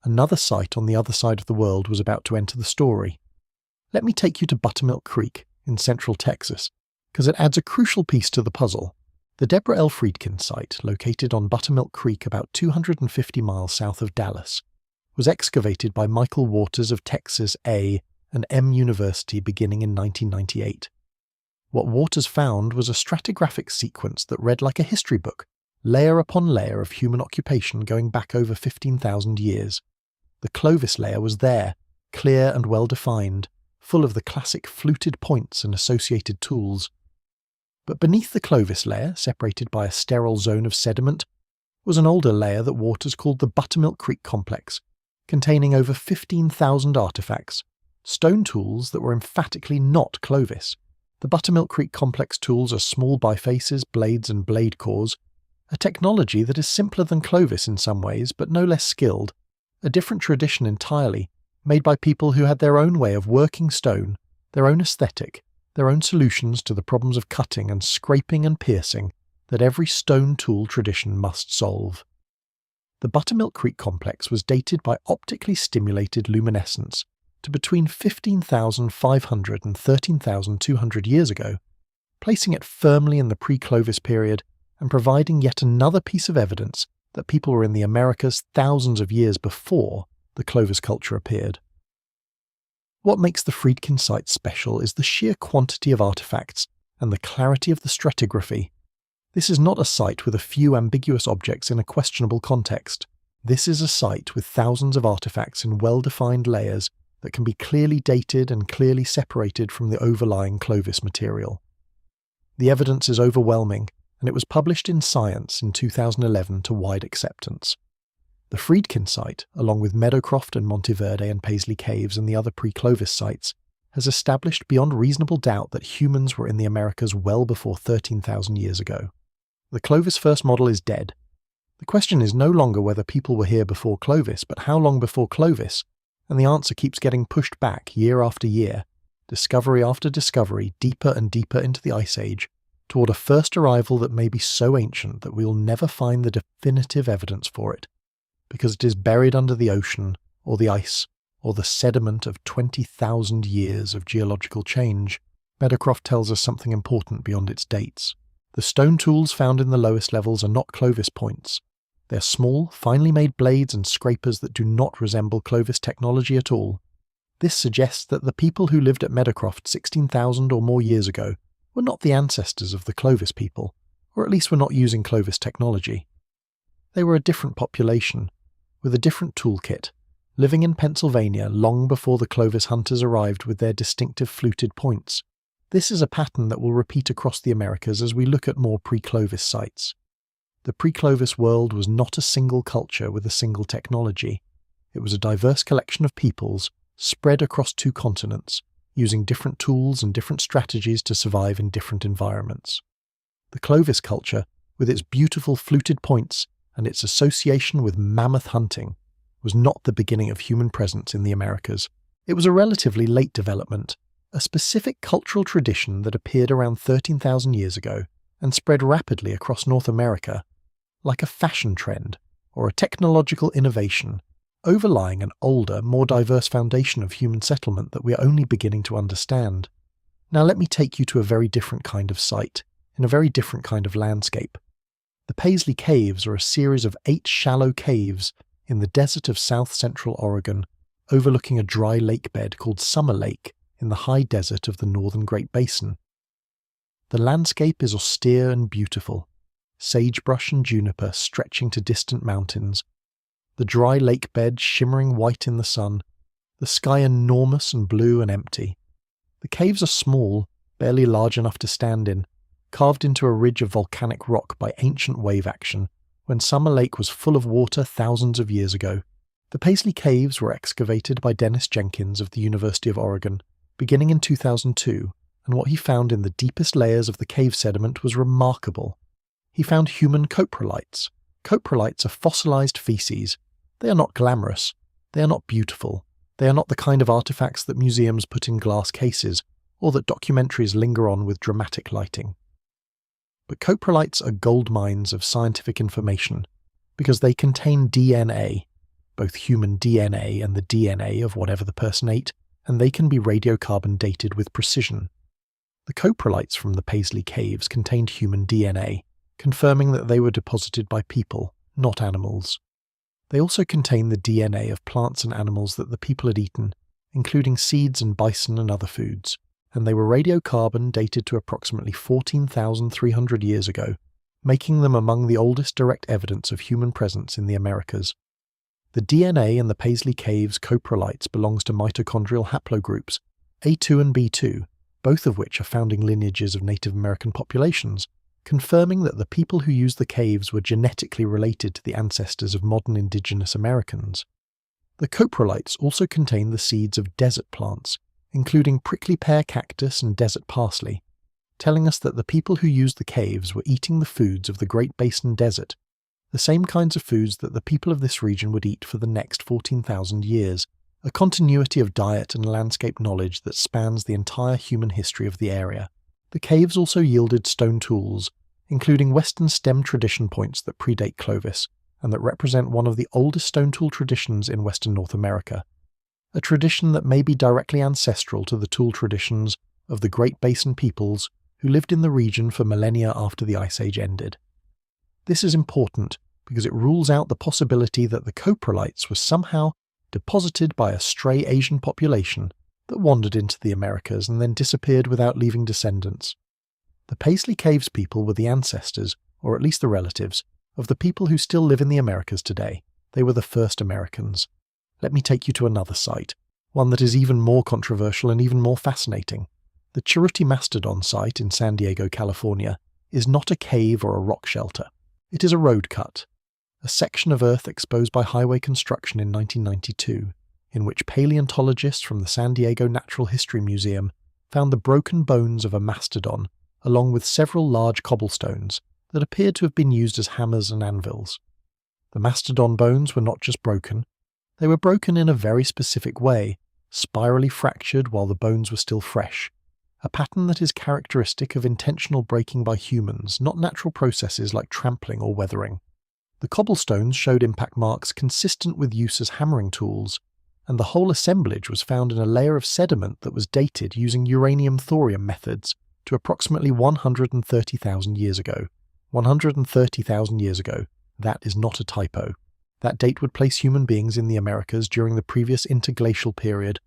another site on the other side of the world was about to enter the story. Let me take you to Buttermilk Creek in central Texas, because it adds a crucial piece to the puzzle. The Deborah L. Friedkin site, located on Buttermilk Creek about 250 miles south of Dallas, was excavated by Michael Waters of Texas A and M University beginning in 1998. What Waters found was a stratigraphic sequence that read like a history book, layer upon layer of human occupation going back over 15,000 years. The Clovis layer was there, clear and well-defined, full of the classic fluted points and associated tools. But beneath the Clovis layer, separated by a sterile zone of sediment, was an older layer that Waters called the Buttermilk Creek Complex, containing over 15,000 artifacts, stone tools that were emphatically not Clovis. The Buttermilk Creek Complex tools are small bifaces, blades and blade cores, a technology that is simpler than Clovis in some ways, but no less skilled, a different tradition entirely, made by people who had their own way of working stone, their own aesthetic, their own solutions to the problems of cutting and scraping and piercing that every stone tool tradition must solve. The Buttermilk Creek Complex was dated by optically stimulated luminescence to between 15,500 and 13,200 years ago, placing it firmly in the pre-Clovis period and providing yet another piece of evidence that people were in the Americas thousands of years before the Clovis culture appeared. What makes the Friedkin site special is the sheer quantity of artifacts and the clarity of the stratigraphy. This is not a site with a few ambiguous objects in a questionable context. This is a site with thousands of artifacts in well-defined layers that can be clearly dated and clearly separated from the overlying Clovis material. The evidence is overwhelming, and it was published in Science in 2011 to wide acceptance. The Friedkin site, along with Meadowcroft and Monteverde and Paisley Caves and the other pre-Clovis sites, has established beyond reasonable doubt that humans were in the Americas well before 13,000 years ago. The Clovis first model is dead. The question is no longer whether people were here before Clovis, but how long before Clovis, and the answer keeps getting pushed back year after year, discovery after discovery, deeper and deeper into the Ice Age, toward a first arrival that may be so ancient that we will never find the definitive evidence for it, because it is buried under the ocean, or the ice, or the sediment of 20,000 years of geological change. Meadowcroft tells us something important beyond its dates. The stone tools found in the lowest levels are not Clovis points. They are small, finely made blades and scrapers that do not resemble Clovis technology at all. This suggests that the people who lived at Meadowcroft 16,000 or more years ago were not the ancestors of the Clovis people, or at least were not using Clovis technology. They were a different population, with a different toolkit, living in Pennsylvania long before the Clovis hunters arrived with their distinctive fluted points. This is a pattern that will repeat across the Americas as we look at more pre-Clovis sites. The pre-Clovis world was not a single culture with a single technology. It was a diverse collection of peoples, spread across two continents, using different tools and different strategies to survive in different environments. The Clovis culture, with its beautiful fluted points and its association with mammoth hunting, was not the beginning of human presence in the Americas. It was a relatively late development, a specific cultural tradition that appeared around 13,000 years ago and spread rapidly across North America, like a fashion trend or a technological innovation, overlying an older, more diverse foundation of human settlement that we are only beginning to understand. Now let me take you to a very different kind of site, in a very different kind of landscape. The Paisley Caves are a series of 8 shallow caves in the desert of south-central Oregon, overlooking a dry lake bed called Summer Lake in the high desert of the northern Great Basin. The landscape is austere and beautiful, sagebrush and juniper stretching to distant mountains, the dry lake bed shimmering white in the sun, the sky enormous and blue and empty. The caves are small, barely large enough to stand in, carved into a ridge of volcanic rock by ancient wave action when Summer Lake was full of water thousands of years ago. The Paisley Caves were excavated by Dennis Jenkins of the University of Oregon, beginning in 2002, and what he found in the deepest layers of the cave sediment was remarkable. He found human coprolites. Coprolites are fossilized feces. They are not glamorous. They are not beautiful. They are not the kind of artifacts that museums put in glass cases, or that documentaries linger on with dramatic lighting. But coprolites are gold mines of scientific information, because they contain DNA, both human DNA and the DNA of whatever the person ate, and they can be radiocarbon dated with precision. The coprolites from the Paisley Caves contained human DNA, confirming that they were deposited by people, not animals. They also contain the DNA of plants and animals that the people had eaten, including seeds and bison and other foods, and they were radiocarbon dated to approximately 14,300 years ago, making them among the oldest direct evidence of human presence in the Americas. The DNA in the Paisley Caves coprolites belongs to mitochondrial haplogroups A2 and B2, both of which are founding lineages of Native American populations, confirming that the people who used the caves were genetically related to the ancestors of modern indigenous Americans. The coprolites also contain the seeds of desert plants, including prickly pear cactus and desert parsley, telling us that the people who used the caves were eating the foods of the Great Basin Desert, the same kinds of foods that the people of this region would eat for the next 14,000 years, a continuity of diet and landscape knowledge that spans the entire human history of the area. The caves also yielded stone tools, including Western stem tradition points that predate Clovis and that represent one of the oldest stone tool traditions in Western North America, a tradition that may be directly ancestral to the tool traditions of the Great Basin peoples who lived in the region for millennia after the Ice Age ended. This is important because it rules out the possibility that the coprolites were somehow deposited by a stray Asian population that wandered into the Americas and then disappeared without leaving descendants. The Paisley Caves people were the ancestors, or at least the relatives, of the people who still live in the Americas today. They were the first Americans. Let me take you to another site, one that is even more controversial and even more fascinating. The Chirrutty Mastodon site in San Diego, California, is not a cave or a rock shelter. It is a road cut, a section of earth exposed by highway construction in 1992, in which paleontologists from the San Diego Natural History Museum found the broken bones of a mastodon, along with several large cobblestones that appeared to have been used as hammers and anvils. The mastodon bones were not just broken, they were broken in a very specific way, spirally fractured while the bones were still fresh, a pattern that is characteristic of intentional breaking by humans, not natural processes like trampling or weathering. The cobblestones showed impact marks consistent with use as hammering tools, and the whole assemblage was found in a layer of sediment that was dated using uranium-thorium methods to approximately 130,000 years ago. 130,000 years ago. That is not a typo. That date would place human beings in the Americas during the previous interglacial period,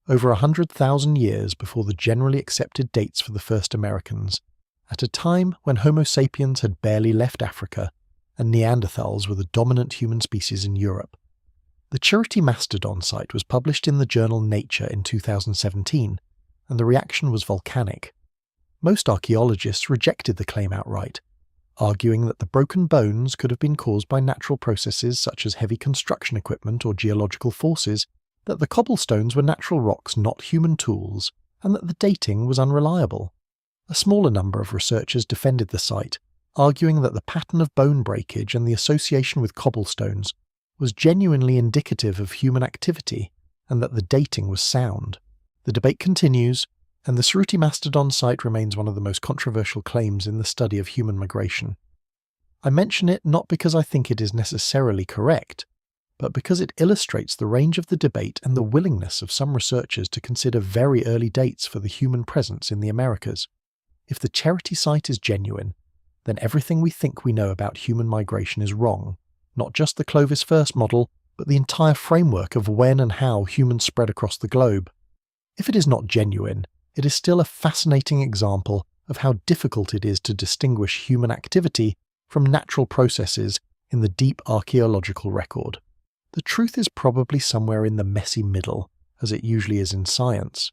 over 100,000 years before the generally accepted dates for the first Americans, at a time when Homo sapiens had barely left Africa and Neanderthals were the dominant human species in Europe. The Chirrutty Mastodon site was published in the journal Nature in 2017, and the reaction was volcanic. Most archaeologists rejected the claim outright, arguing that the broken bones could have been caused by natural processes such as heavy construction equipment or geological forces, that the cobblestones were natural rocks, not human tools, and that the dating was unreliable. A smaller number of researchers defended the site, arguing that the pattern of bone breakage and the association with cobblestones was genuinely indicative of human activity, and that the dating was sound. The debate continues, and the Suruti mastodon site remains one of the most controversial claims in the study of human migration. I mention it not because I think it is necessarily correct, but because it illustrates the range of the debate and the willingness of some researchers to consider very early dates for the human presence in the Americas. If the Cherokee site is genuine, then everything we think we know about human migration is wrong, not just the Clovis First model, but the entire framework of when and how humans spread across the globe. If it is not genuine, it is still a fascinating example of how difficult it is to distinguish human activity from natural processes in the deep archaeological record. The truth is probably somewhere in the messy middle, as it usually is in science.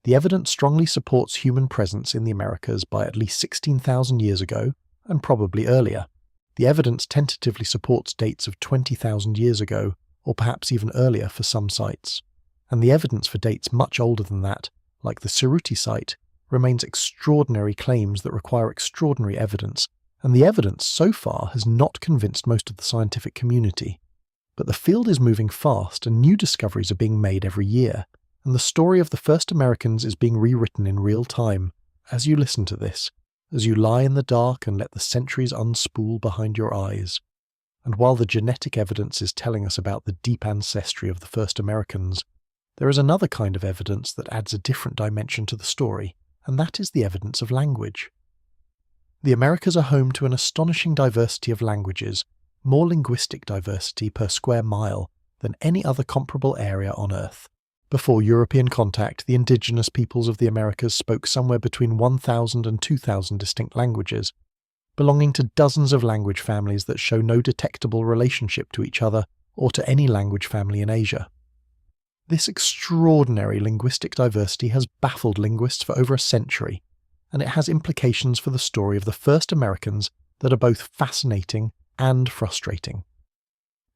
The evidence strongly supports human presence in the Americas by at least 16,000 years ago, and probably earlier. The evidence tentatively supports dates of 20,000 years ago, or perhaps even earlier for some sites. And the evidence for dates much older than that, like the Suruti site, remains extraordinary claims that require extraordinary evidence, and the evidence so far has not convinced most of the scientific community. But the field is moving fast and new discoveries are being made every year, and the story of the first Americans is being rewritten in real time as you listen to this, as you lie in the dark and let the centuries unspool behind your eyes. And while the genetic evidence is telling us about the deep ancestry of the first Americans, there is another kind of evidence that adds a different dimension to the story, and that is the evidence of language. The Americas are home to an astonishing diversity of languages, more linguistic diversity per square mile than any other comparable area on Earth. Before European contact, the indigenous peoples of the Americas spoke somewhere between 1,000 and 2,000 distinct languages, belonging to dozens of language families that show no detectable relationship to each other or to any language family in Asia. This extraordinary linguistic diversity has baffled linguists for over a century, and it has implications for the story of the first Americans that are both fascinating and frustrating.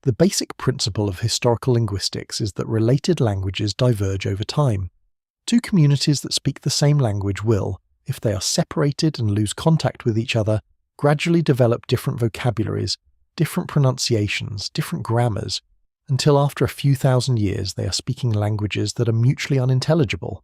The basic principle of historical linguistics is that related languages diverge over time. Two communities that speak the same language will, if they are separated and lose contact with each other, gradually develop different vocabularies, different pronunciations, different grammars, until after a few thousand years they are speaking languages that are mutually unintelligible.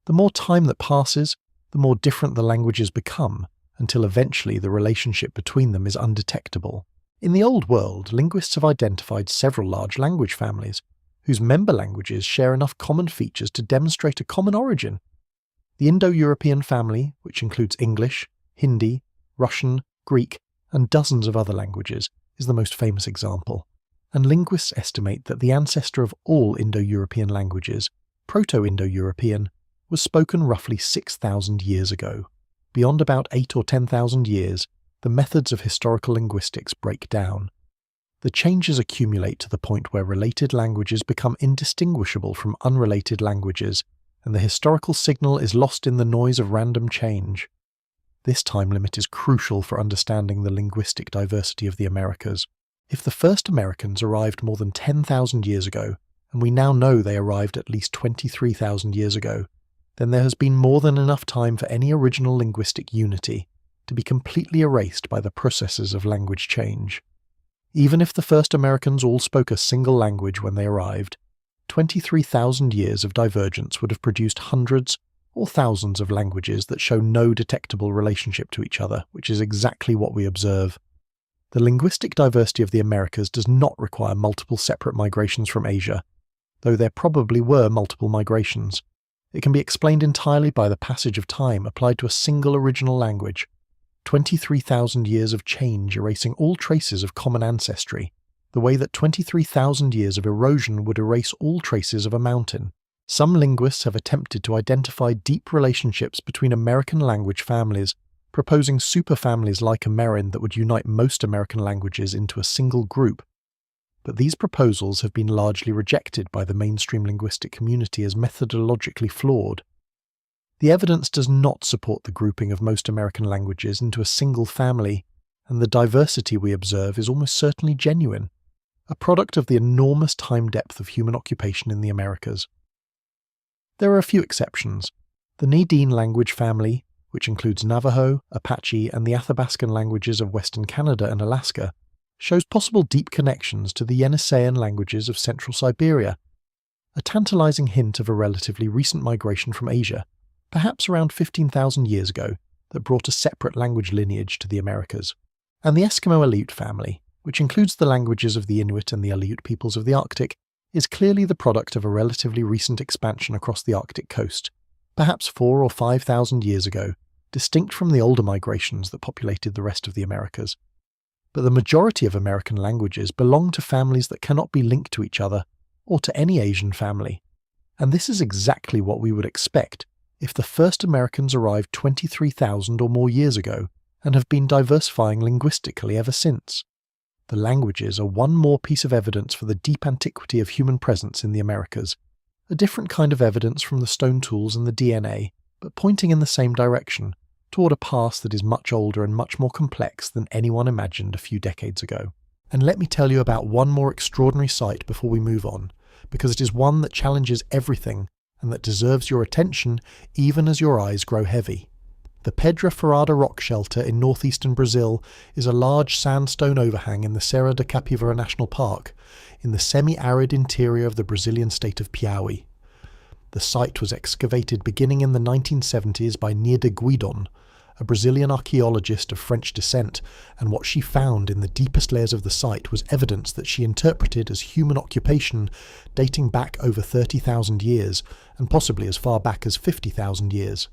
The more time that passes, the more different the languages become, until eventually the relationship between them is undetectable. In the Old World, linguists have identified several large language families, whose member languages share enough common features to demonstrate a common origin. The Indo-European family, which includes English, Hindi, Russian, Greek, and dozens of other languages, is the most famous example, and linguists estimate that the ancestor of all Indo-European languages, Proto-Indo-European, was spoken roughly 6,000 years ago. Beyond about 8 or 10,000 years, the methods of historical linguistics break down. The changes accumulate to the point where related languages become indistinguishable from unrelated languages, and the historical signal is lost in the noise of random change. This time limit is crucial for understanding the linguistic diversity of the Americas. If the first Americans arrived more than 10,000 years ago, and we now know they arrived at least 23,000 years ago, then there has been more than enough time for any original linguistic unity to be completely erased by the processes of language change. Even if the first Americans all spoke a single language when they arrived, 23,000 years of divergence would have produced hundreds or thousands of languages that show no detectable relationship to each other, which is exactly what we observe. The linguistic diversity of the Americas does not require multiple separate migrations from Asia, though there probably were multiple migrations. It can be explained entirely by the passage of time applied to a single original language. 23,000 years of change erasing all traces of common ancestry, the way that 23,000 years of erosion would erase all traces of a mountain. Some linguists have attempted to identify deep relationships between American language families, proposing superfamilies like Amerind that would unite most American languages into a single group. But these proposals have been largely rejected by the mainstream linguistic community as methodologically flawed. The evidence does not support the grouping of most American languages into a single family, and the diversity we observe is almost certainly genuine, a product of the enormous time depth of human occupation in the Americas. There are a few exceptions. The Nadine language family, which includes Navajo, Apache, and the Athabascan languages of Western Canada and Alaska, shows possible deep connections to the Yeniseian languages of central Siberia, a tantalizing hint of a relatively recent migration from Asia, perhaps around 15,000 years ago, that brought a separate language lineage to the Americas. And the Eskimo Aleut family, which includes the languages of the Inuit and the Aleut peoples of the Arctic, is clearly the product of a relatively recent expansion across the Arctic coast, perhaps 4,000 or 5,000 years ago, distinct from the older migrations that populated the rest of the Americas. But the majority of American languages belong to families that cannot be linked to each other, or to any Asian family. And this is exactly what we would expect if the first Americans arrived 23,000 or more years ago and have been diversifying linguistically ever since. The languages are one more piece of evidence for the deep antiquity of human presence in the Americas, a different kind of evidence from the stone tools and the DNA, but pointing in the same direction, toward a past that is much older and much more complex than anyone imagined a few decades ago. And let me tell you about one more extraordinary site before we move on, because it is one that challenges everything and that deserves your attention even as your eyes grow heavy. The Pedra Furada rock shelter in northeastern Brazil is a large sandstone overhang in the Serra da Capivara National Park, in the semi-arid interior of the Brazilian state of Piauí. The site was excavated beginning in the 1970s by Nida Guidon, a Brazilian archaeologist of French descent, and what she found in the deepest layers of the site was evidence that she interpreted as human occupation dating back over 30,000 years, and possibly as far back as 50,000 years.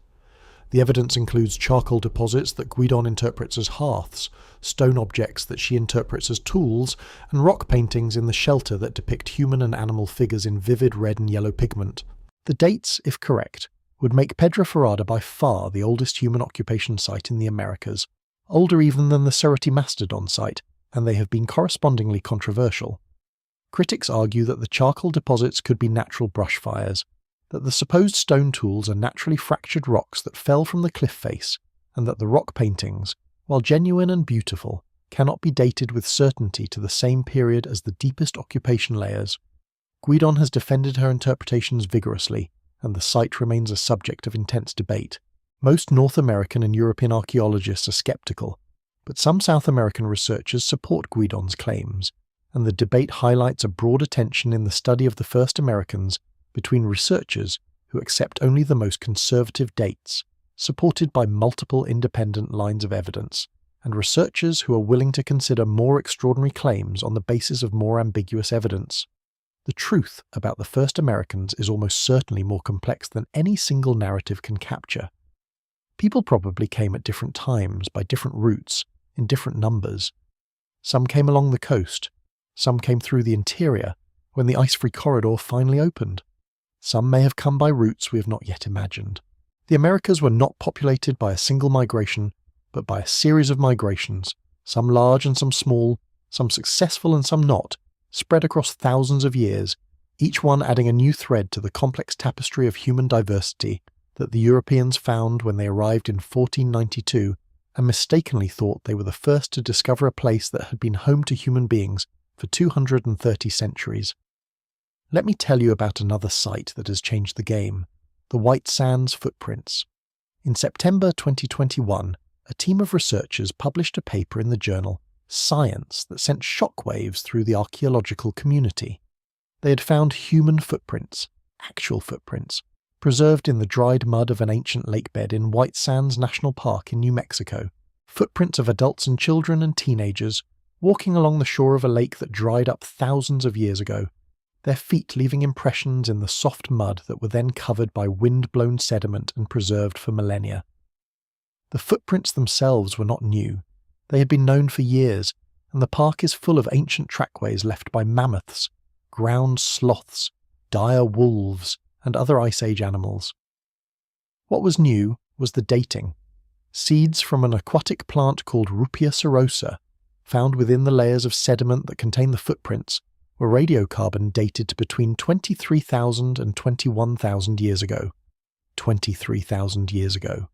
The evidence includes charcoal deposits that Guidon interprets as hearths, stone objects that she interprets as tools, and rock paintings in the shelter that depict human and animal figures in vivid red and yellow pigment. The dates, if correct, would make Pedra Furada by far the oldest human occupation site in the Americas, older even than the Cerati Mastodon site, and they have been correspondingly controversial. Critics argue that the charcoal deposits could be natural brush fires, that the supposed stone tools are naturally fractured rocks that fell from the cliff face, and that the rock paintings, while genuine and beautiful, cannot be dated with certainty to the same period as the deepest occupation layers. Guidon has defended her interpretations vigorously, and the site remains a subject of intense debate. Most North American and European archaeologists are skeptical, but some South American researchers support Guidon's claims, and the debate highlights a broader tension in the study of the first Americans between researchers who accept only the most conservative dates, supported by multiple independent lines of evidence, and researchers who are willing to consider more extraordinary claims on the basis of more ambiguous evidence. The truth about the first Americans is almost certainly more complex than any single narrative can capture. People probably came at different times, by different routes, in different numbers. Some came along the coast, some came through the interior, when the ice-free corridor finally opened. Some may have come by routes we have not yet imagined. The Americas were not populated by a single migration, but by a series of migrations, some large and some small, some successful and some not, spread across thousands of years, each one adding a new thread to the complex tapestry of human diversity that the Europeans found when they arrived in 1492 and mistakenly thought they were the first to discover a place that had been home to human beings for 230 centuries. Let me tell you about another site that has changed the game, the White Sands footprints. In September 2021, a team of researchers published a paper in the journal Science that sent shockwaves through the archaeological community. They had found human footprints, actual footprints, preserved in the dried mud of an ancient lake bed in White Sands National Park in New Mexico, footprints of adults and children and teenagers walking along the shore of a lake that dried up thousands of years ago, their feet leaving impressions in the soft mud that were then covered by wind-blown sediment and preserved for millennia. The footprints themselves were not new. They had been known for years, and the park is full of ancient trackways left by mammoths, ground sloths, dire wolves, and other Ice Age animals. What was new was the dating. Seeds from an aquatic plant called Rupia serosa, found within the layers of sediment that contain the footprints, were radiocarbon dated to between 23,000 and 21,000 years ago. 23,000 years ago.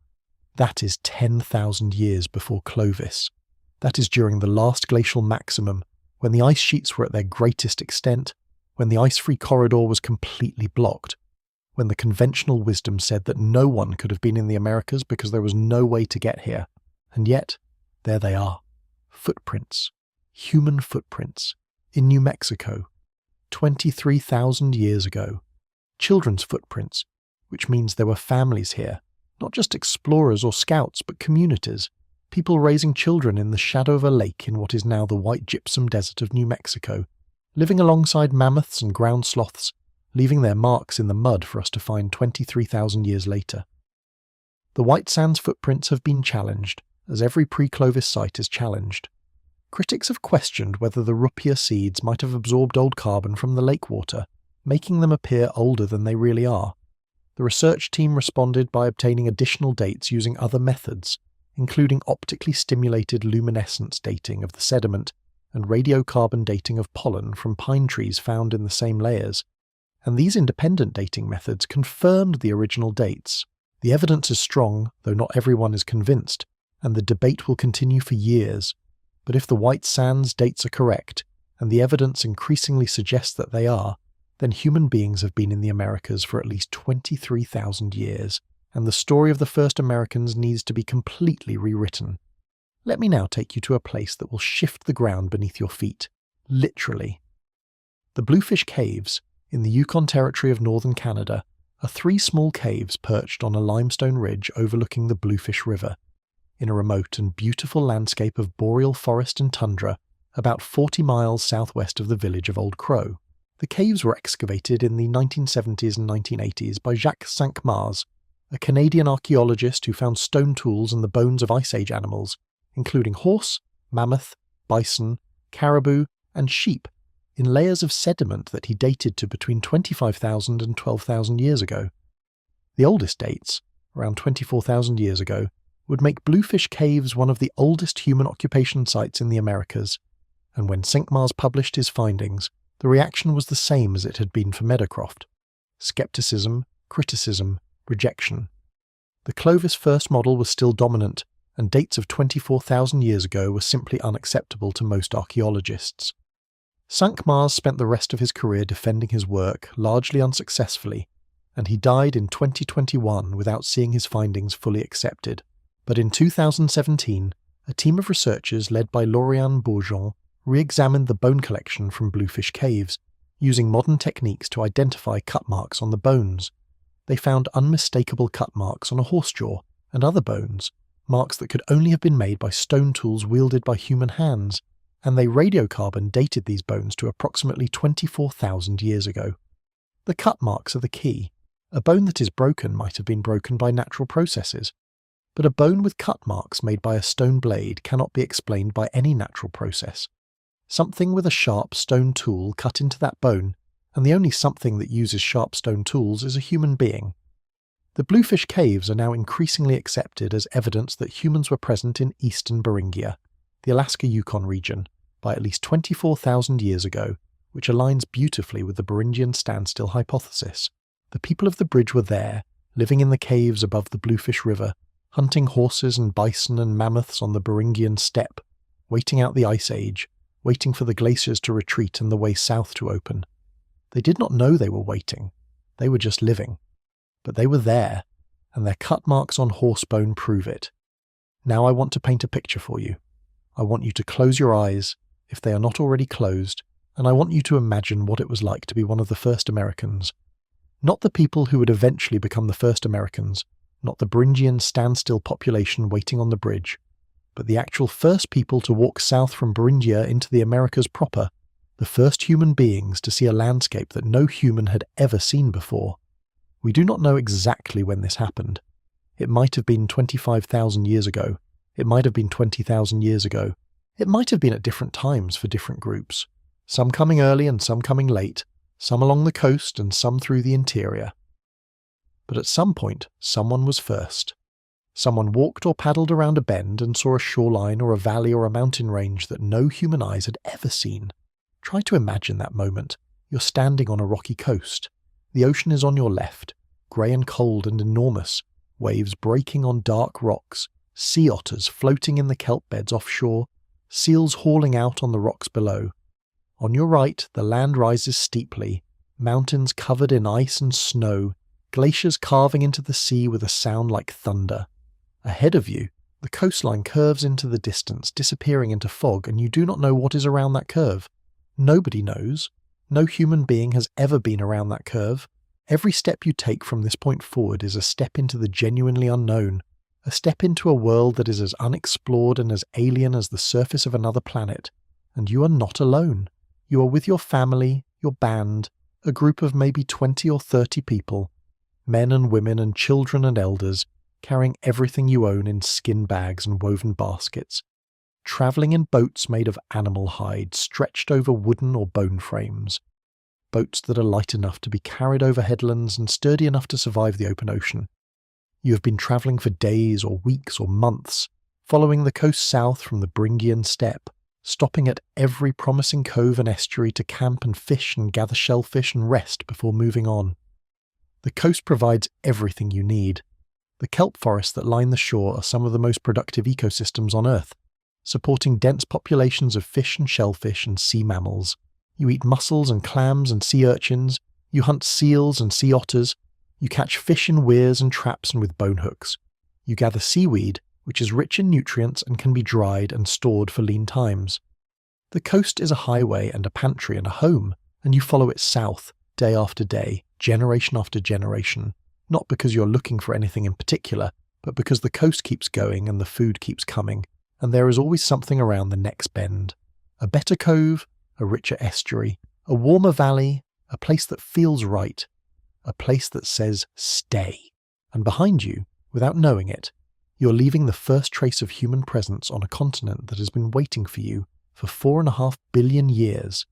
That is 10,000 years before Clovis. That is during the last glacial maximum, when the ice sheets were at their greatest extent, when the ice-free corridor was completely blocked. when the conventional wisdom said that no one could have been in the Americas because there was no way to get here. And yet, there they are. Footprints. Human footprints. In New Mexico. 23,000 years ago. Children's footprints, which means there were families here. Not just explorers or scouts, but communities. People raising children in the shadow of a lake in what is now the white gypsum desert of New Mexico, living alongside mammoths and ground sloths, leaving their marks in the mud for us to find 23,000 years later. The White Sands footprints have been challenged, as every pre-Clovis site is challenged. Critics have questioned whether the rupia seeds might have absorbed old carbon from the lake water, making them appear older than they really are. The research team responded by obtaining additional dates using other methods, including optically stimulated luminescence dating of the sediment and radiocarbon dating of pollen from pine trees found in the same layers. And these independent dating methods confirmed the original dates. The evidence is strong, though not everyone is convinced, and the debate will continue for years. But if the White Sands dates are correct, and the evidence increasingly suggests that they are, then human beings have been in the Americas for at least 23,000 years, and the story of the first Americans needs to be completely rewritten. Let me now take you to a place that will shift the ground beneath your feet, literally. The Bluefish Caves, in the Yukon Territory of northern Canada, are 3 small caves perched on a limestone ridge overlooking the Bluefish River, in a remote and beautiful landscape of boreal forest and tundra, about 40 miles southwest of the village of Old Crow. The caves were excavated in the 1970s and 1980s by Jacques Cinq-Mars, a Canadian archaeologist who found stone tools and the bones of Ice Age animals, including horse, mammoth, bison, caribou, and sheep, in layers of sediment that he dated to between 25,000 and 12,000 years ago. The oldest dates, around 24,000 years ago, would make Bluefish Caves one of the oldest human occupation sites in the Americas, and when Cinq-Mars published his findings, the reaction was the same as it had been for Meadowcroft: skepticism, criticism, rejection. The Clovis first model was still dominant, and dates of 24,000 years ago were simply unacceptable to most archaeologists. Cinq-Mars spent the rest of his career defending his work, largely unsuccessfully, and he died in 2021 without seeing his findings fully accepted. But in 2017, a team of researchers led by Lauriane Bourgeon re-examined the bone collection from Bluefish Caves, using modern techniques to identify cut marks on the bones. They found unmistakable cut marks on a horse jaw and other bones, marks that could only have been made by stone tools wielded by human hands, and they radiocarbon dated these bones to approximately 24,000 years ago. The cut marks are the key. A bone that is broken might have been broken by natural processes, but a bone with cut marks made by a stone blade cannot be explained by any natural process. Something with a sharp stone tool cut into that bone, and the only something that uses sharp stone tools is a human being. The Bluefish Caves are now increasingly accepted as evidence that humans were present in eastern Beringia, the Alaska-Yukon region, by at least 24,000 years ago, which aligns beautifully with the Beringian standstill hypothesis. The people of the bridge were there, living in the caves above the Bluefish River, hunting horses and bison and mammoths on the Beringian steppe, waiting out the Ice Age, waiting for the glaciers to retreat and the way south to open. They did not know they were waiting. They were just living. But they were there, and their cut marks on horse bone prove it. Now I want to paint a picture for you. I want you to close your eyes, if they are not already closed, and I want you to imagine what it was like to be one of the first Americans. Not the people who would eventually become the first Americans, not the Beringian standstill population waiting on the bridge, but the actual first people to walk south from Beringia into the Americas proper, the first human beings to see a landscape that no human had ever seen before. We do not know exactly when this happened. It might have been 25,000 years ago. It might have been 20,000 years ago. It might have been at different times for different groups, some coming early and some coming late, some along the coast and some through the interior. But at some point, someone was first. Someone walked or paddled around a bend and saw a shoreline or a valley or a mountain range that no human eyes had ever seen. Try to imagine that moment. You're standing on a rocky coast. The ocean is on your left, grey and cold and enormous, waves breaking on dark rocks, sea otters floating in the kelp beds offshore, seals hauling out on the rocks below. On your right, the land rises steeply, mountains covered in ice and snow, glaciers carving into the sea with a sound like thunder. Ahead of you, the coastline curves into the distance, disappearing into fog, and you do not know what is around that curve. Nobody knows. No human being has ever been around that curve. Every step you take from this point forward is a step into the genuinely unknown, a step into a world that is as unexplored and as alien as the surface of another planet. And you are not alone. You are with your family, your band, a group of maybe 20 or 30 people, men and women and children and elders, carrying everything you own in skin bags and woven baskets, travelling in boats made of animal hide stretched over wooden or bone frames, boats that are light enough to be carried over headlands and sturdy enough to survive the open ocean. You have been travelling for days or weeks or months, following the coast south from the Beringian steppe, stopping at every promising cove and estuary to camp and fish and gather shellfish and rest before moving on. The coast provides everything you need. The kelp forests that line the shore are some of the most productive ecosystems on Earth, supporting dense populations of fish and shellfish and sea mammals. You eat mussels and clams and sea urchins, you hunt seals and sea otters, you catch fish in weirs and traps and with bone hooks. You gather seaweed, which is rich in nutrients and can be dried and stored for lean times. The coast is a highway and a pantry and a home, and you follow it south, day after day, generation after generation, not because you're looking for anything in particular, but because the coast keeps going and the food keeps coming, and there is always something around the next bend. A better cove, a richer estuary, a warmer valley, a place that feels right, a place that says stay. And behind you, without knowing it, you're leaving the first trace of human presence on a continent that has been waiting for you for 4.5 billion years,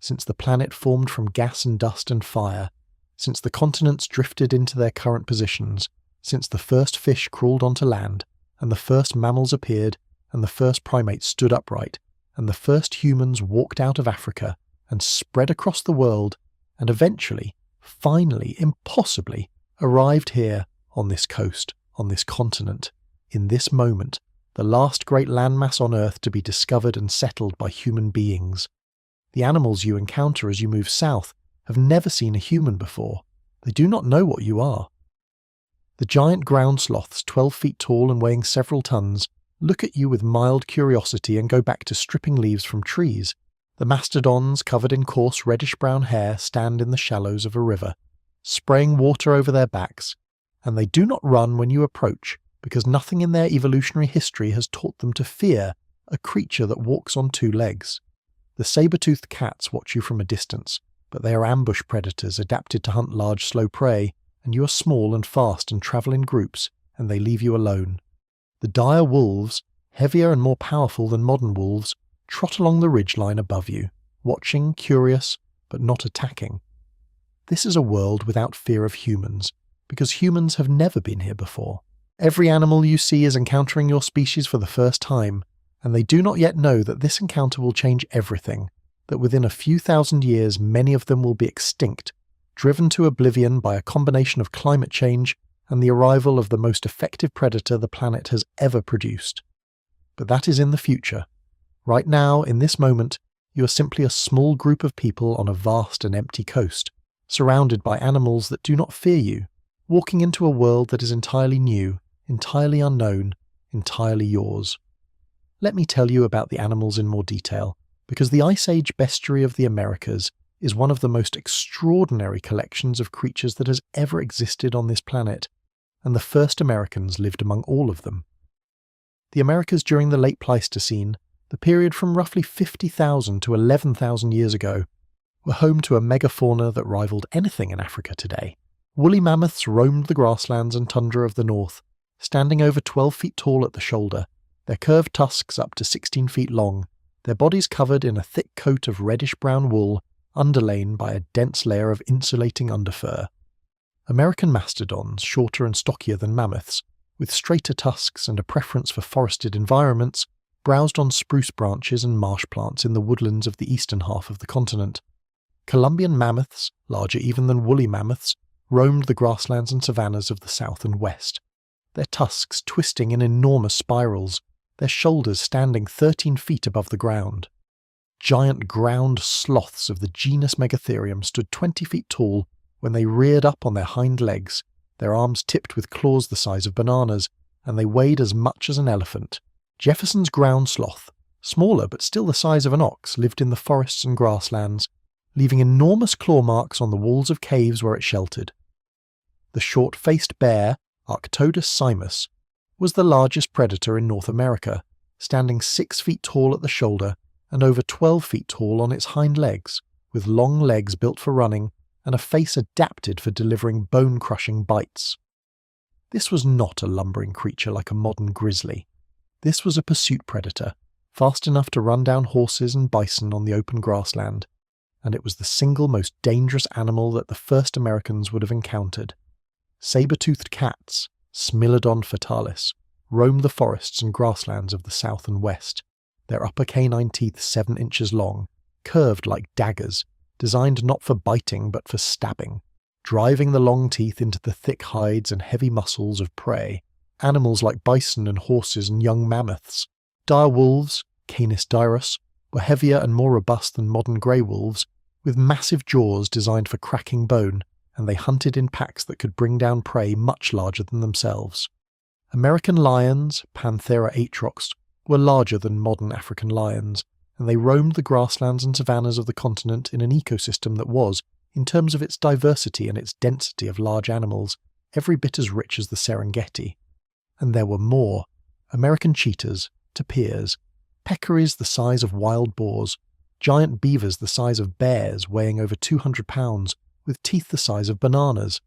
since the planet formed from gas and dust and fire, since the continents drifted into their current positions, since the first fish crawled onto land, and the first mammals appeared, and the first primates stood upright, and the first humans walked out of Africa and spread across the world, and eventually, finally, impossibly, arrived here on this coast, on this continent, in this moment, the last great landmass on Earth to be discovered and settled by human beings. The animals you encounter as you move south have never seen a human before. They do not know what you are. The giant ground sloths, 12 feet tall and weighing several tons, look at you with mild curiosity and go back to stripping leaves from trees. The mastodons, covered in coarse reddish-brown hair, stand in the shallows of a river, spraying water over their backs, and they do not run when you approach, because nothing in their evolutionary history has taught them to fear a creature that walks on 2 legs. The saber-toothed cats watch you from a distance, but they are ambush predators adapted to hunt large, slow prey, and you are small and fast and travel in groups, and they leave you alone. The dire wolves, heavier and more powerful than modern wolves, trot along the ridgeline above you, watching, curious, but not attacking. This is a world without fear of humans, because humans have never been here before. Every animal you see is encountering your species for the first time, and they do not yet know that this encounter will change everything, that within a few thousand years many of them will be extinct, driven to oblivion by a combination of climate change and the arrival of the most effective predator the planet has ever produced. But that is in the future. Right now, in this moment, you are simply a small group of people on a vast and empty coast, surrounded by animals that do not fear you, walking into a world that is entirely new, entirely unknown, entirely yours. Let me tell you about the animals in more detail, because the Ice Age bestiary of the Americas is one of the most extraordinary collections of creatures that has ever existed on this planet, and the first Americans lived among all of them. The Americas during the late Pleistocene, the period from roughly 50,000 to 11,000 years ago, were home to a megafauna that rivaled anything in Africa today. Woolly mammoths roamed the grasslands and tundra of the north, standing over 12 feet tall at the shoulder, their curved tusks up to 16 feet long, their bodies covered in a thick coat of reddish-brown wool underlain by a dense layer of insulating underfur. American mastodons, shorter and stockier than mammoths, with straighter tusks and a preference for forested environments, browsed on spruce branches and marsh plants in the woodlands of the eastern half of the continent. Columbian mammoths, larger even than woolly mammoths, roamed the grasslands and savannas of the south and west, their tusks twisting in enormous spirals, their shoulders standing 13 feet above the ground. Giant ground sloths of the genus Megatherium stood 20 feet tall, when they reared up on their hind legs, their arms tipped with claws the size of bananas, and they weighed as much as an elephant. Jefferson's ground sloth, smaller but still the size of an ox, lived in the forests and grasslands, leaving enormous claw marks on the walls of caves where it sheltered. The short-faced bear, Arctodus simus, was the largest predator in North America, standing 6 feet tall at the shoulder and over 12 feet tall on its hind legs, with long legs built for running and a face adapted for delivering bone-crushing bites. This was not a lumbering creature like a modern grizzly. This was a pursuit predator, fast enough to run down horses and bison on the open grassland, and it was the single most dangerous animal that the first Americans would have encountered. Saber-toothed cats, Smilodon fatalis, roamed the forests and grasslands of the south and west, their upper canine teeth 7 inches long, curved like daggers, designed not for biting but for stabbing, driving the long teeth into the thick hides and heavy muscles of prey. Animals like bison and horses and young mammoths, dire wolves, Canis dirus, were heavier and more robust than modern grey wolves, with massive jaws designed for cracking bone, and they hunted in packs that could bring down prey much larger than themselves. American lions, Panthera atrox, were larger than modern African lions, and they roamed the grasslands and savannas of the continent in an ecosystem that was, in terms of its diversity and its density of large animals, every bit as rich as the Serengeti. And there were more: American cheetahs, tapirs, peccaries the size of wild boars, giant beavers the size of bears weighing over 200 pounds, with teeth the size of bananas,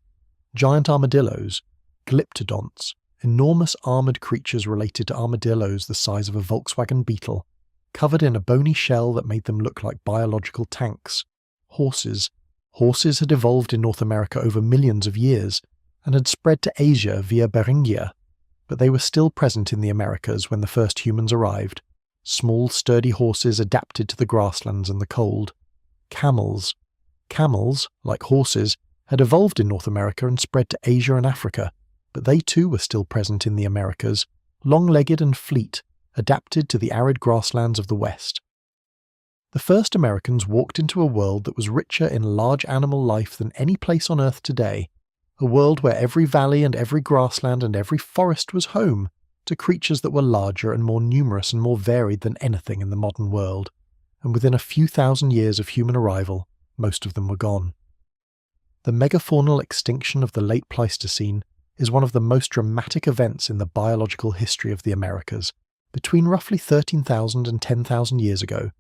giant armadillos, glyptodonts, enormous armoured creatures related to armadillos the size of a Volkswagen Beetle, covered in a bony shell that made them look like biological tanks, horses. Horses had evolved in North America over millions of years, and had spread to Asia via Beringia, but they were still present in the Americas when the first humans arrived. Small, sturdy horses adapted to the grasslands and the cold. Camels. Camels, like horses, had evolved in North America and spread to Asia and Africa, but they too were still present in the Americas, long-legged and fleet, adapted to the arid grasslands of the West. The first Americans walked into a world that was richer in large animal life than any place on Earth today, a world where every valley and every grassland and every forest was home to creatures that were larger and more numerous and more varied than anything in the modern world, and within a few thousand years of human arrival, most of them were gone. The megafaunal extinction of the late Pleistocene is one of the most dramatic events in the biological history of the Americas. Between roughly 13,000 and 10,000 years ago,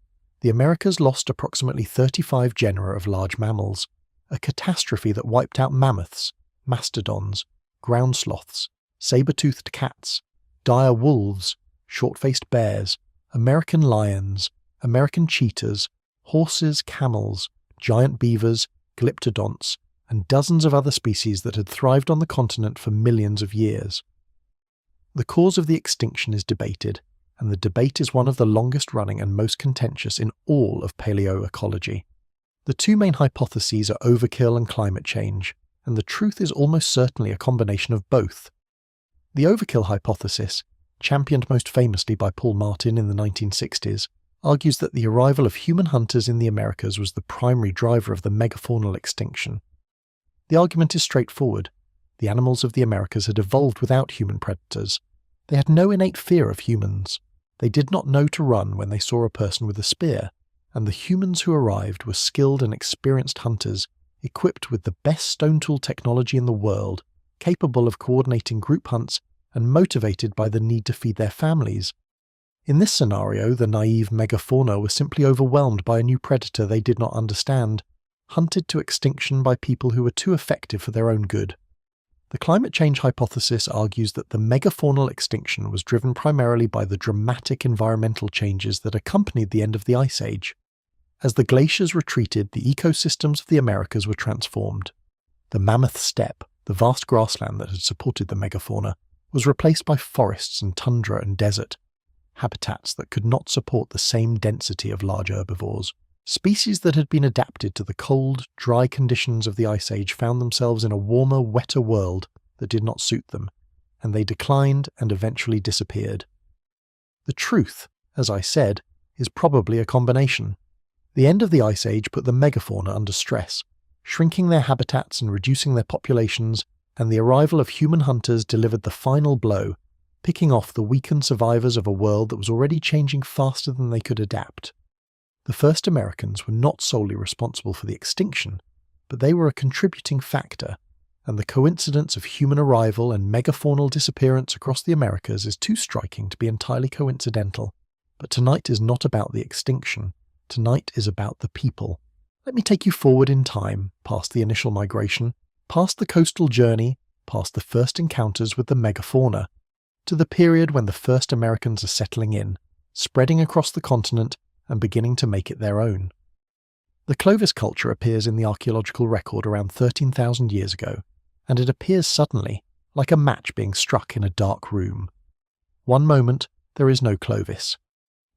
the Americas lost approximately 35 genera of large mammals, a catastrophe that wiped out mammoths, mastodons, ground sloths, saber-toothed cats, dire wolves, short-faced bears, American lions, American cheetahs, horses, camels, giant beavers, glyptodonts, and dozens of other species that had thrived on the continent for millions of years. The cause of the extinction is debated, and the debate is one of the longest-running and most contentious in all of paleoecology. The two main hypotheses are overkill and climate change, and the truth is almost certainly a combination of both. The overkill hypothesis, championed most famously by Paul Martin in the 1960s, argues that the arrival of human hunters in the Americas was the primary driver of the megafaunal extinction. The argument is straightforward. The animals of the Americas had evolved without human predators. They had no innate fear of humans. They did not know to run when they saw a person with a spear, and the humans who arrived were skilled and experienced hunters, equipped with the best stone tool technology in the world, capable of coordinating group hunts and motivated by the need to feed their families. In this scenario, the naive megafauna were simply overwhelmed by a new predator they did not understand, hunted to extinction by people who were too effective for their own good. The climate change hypothesis argues that the megafaunal extinction was driven primarily by the dramatic environmental changes that accompanied the end of the Ice Age. As the glaciers retreated, the ecosystems of the Americas were transformed. The mammoth steppe, the vast grassland that had supported the megafauna, was replaced by forests and tundra and desert, habitats that could not support the same density of large herbivores. Species that had been adapted to the cold, dry conditions of the Ice Age found themselves in a warmer, wetter world that did not suit them, and they declined and eventually disappeared. The truth, as I said, is probably a combination. The end of the Ice Age put the megafauna under stress. shrinking their habitats and reducing their populations, and the arrival of human hunters delivered the final blow, picking off the weakened survivors of a world that was already changing faster than they could adapt. The first Americans were not solely responsible for the extinction, but they were a contributing factor, and the coincidence of human arrival and megafaunal disappearance across the Americas is too striking to be entirely coincidental. But tonight is not about the extinction. Tonight is about the people. Let me take you forward in time, past the initial migration, past the coastal journey, past the first encounters with the megafauna, to the period when the first Americans are settling in, spreading across the continent and beginning to make it their own. The Clovis culture appears in the archaeological record around 13,000 years ago, and it appears suddenly, like a match being struck in a dark room. One moment, there is no Clovis.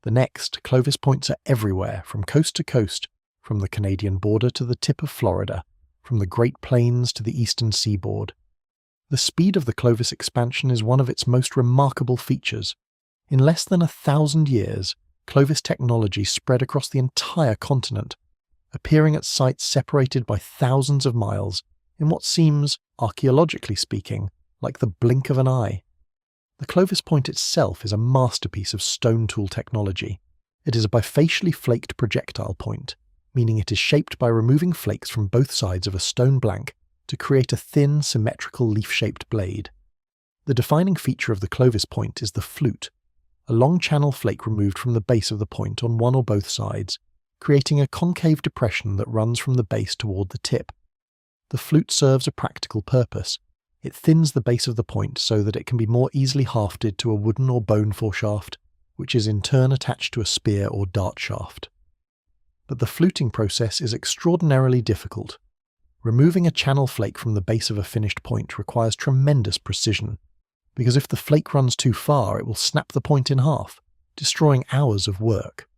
The next, Clovis points are everywhere, from coast to coast, from the Canadian border to the tip of Florida, from the Great Plains to the eastern seaboard. The speed of the Clovis expansion is one of its most remarkable features. In less than 1,000 years, Clovis technology spread across the entire continent, appearing at sites separated by thousands of miles in what seems, archaeologically speaking, like the blink of an eye. The Clovis point itself is a masterpiece of stone tool technology. It is a bifacially flaked projectile point, meaning it is shaped by removing flakes from both sides of a stone blank to create a thin, symmetrical leaf-shaped blade. The defining feature of the Clovis point is the flute, a long channel flake removed from the base of the point on one or both sides, creating a concave depression that runs from the base toward the tip. The flute serves a practical purpose. It thins the base of the point so that it can be more easily hafted to a wooden or bone foreshaft, which is in turn attached to a spear or dart shaft. But the fluting process is extraordinarily difficult. Removing a channel flake from the base of a finished point requires tremendous precision, because if the flake runs too far, it will snap the point in half, destroying hours of work.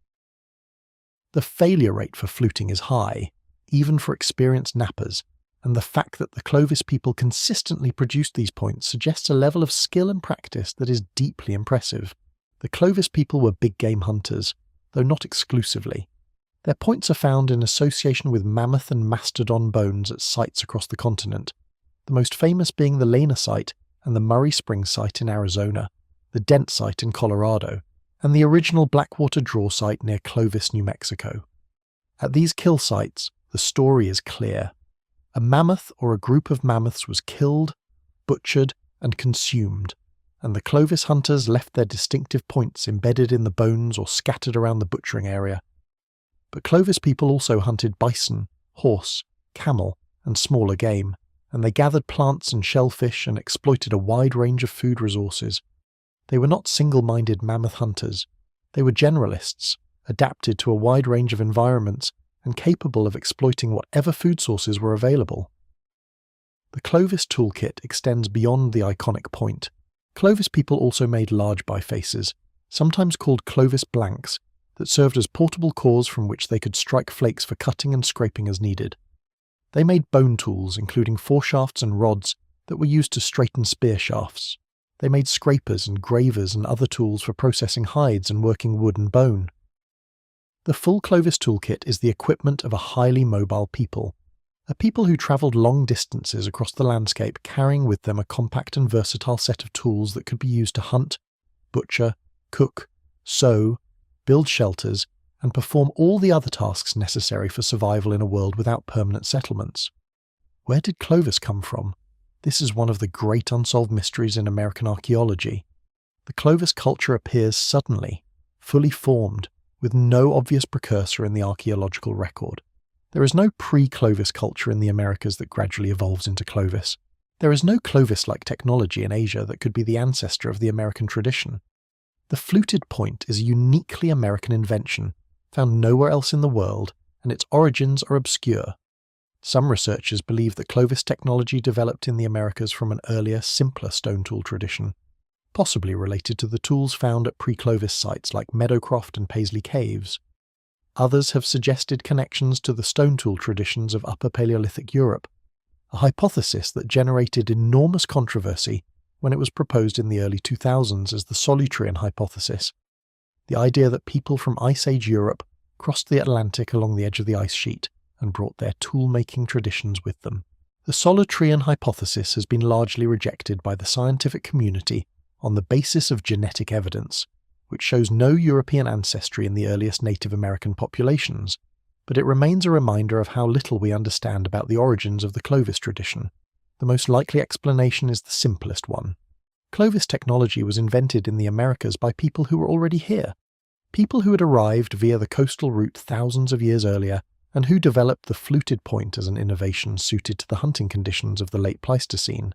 The failure rate for fluting is high, even for experienced knappers, and the fact that the Clovis people consistently produced these points suggests a level of skill and practice that is deeply impressive. The Clovis people were big game hunters, though not exclusively. Their points are found in association with mammoth and mastodon bones at sites across the continent, the most famous being the Lena site and the Murray Springs site in Arizona, the Dent site in Colorado, and the original Blackwater Draw site near Clovis, New Mexico. At these kill sites, the story is clear. A mammoth or a group of mammoths was killed, butchered, and consumed, and the Clovis hunters left their distinctive points embedded in the bones or scattered around the butchering area. But Clovis people also hunted bison, horse, camel, and smaller game, and they gathered plants and shellfish and exploited a wide range of food resources. They were not single-minded mammoth hunters. They were generalists, adapted to a wide range of environments and capable of exploiting whatever food sources were available. The Clovis toolkit extends beyond the iconic point. Clovis people also made large bifaces, sometimes called Clovis blanks, that served as portable cores from which they could strike flakes for cutting and scraping as needed. They made bone tools, including foreshafts and rods, that were used to straighten spear shafts. They made scrapers and gravers and other tools for processing hides and working wood and bone. The full Clovis toolkit is the equipment of a highly mobile people, a people who travelled long distances across the landscape carrying with them a compact and versatile set of tools that could be used to hunt, butcher, cook, sew, build shelters, and perform all the other tasks necessary for survival in a world without permanent settlements. Where did Clovis come from? This is one of the great unsolved mysteries in American archaeology. The Clovis culture appears suddenly, fully formed, with no obvious precursor in the archaeological record. There is no pre-Clovis culture in the Americas that gradually evolves into Clovis. There is no Clovis-like technology in Asia that could be the ancestor of the American tradition. The fluted point is a uniquely American invention, found nowhere else in the world, and its origins are obscure. Some researchers believe that Clovis technology developed in the Americas from an earlier, simpler stone tool tradition, possibly related to the tools found at pre-Clovis sites like Meadowcroft and Paisley Caves. Others have suggested connections to the stone tool traditions of Upper Paleolithic Europe, a hypothesis that generated enormous controversy when it was proposed in the early 2000s as the Solutrean hypothesis, the idea that people from Ice Age Europe crossed the Atlantic along the edge of the ice sheet and brought their tool-making traditions with them. The Solutrean hypothesis has been largely rejected by the scientific community on the basis of genetic evidence, which shows no European ancestry in the earliest Native American populations, but it remains a reminder of how little we understand about the origins of the Clovis tradition. The most likely explanation is the simplest one. Clovis technology was invented in the Americas by people who were already here, people who had arrived via the coastal route thousands of years earlier and who developed the fluted point as an innovation suited to the hunting conditions of the late Pleistocene.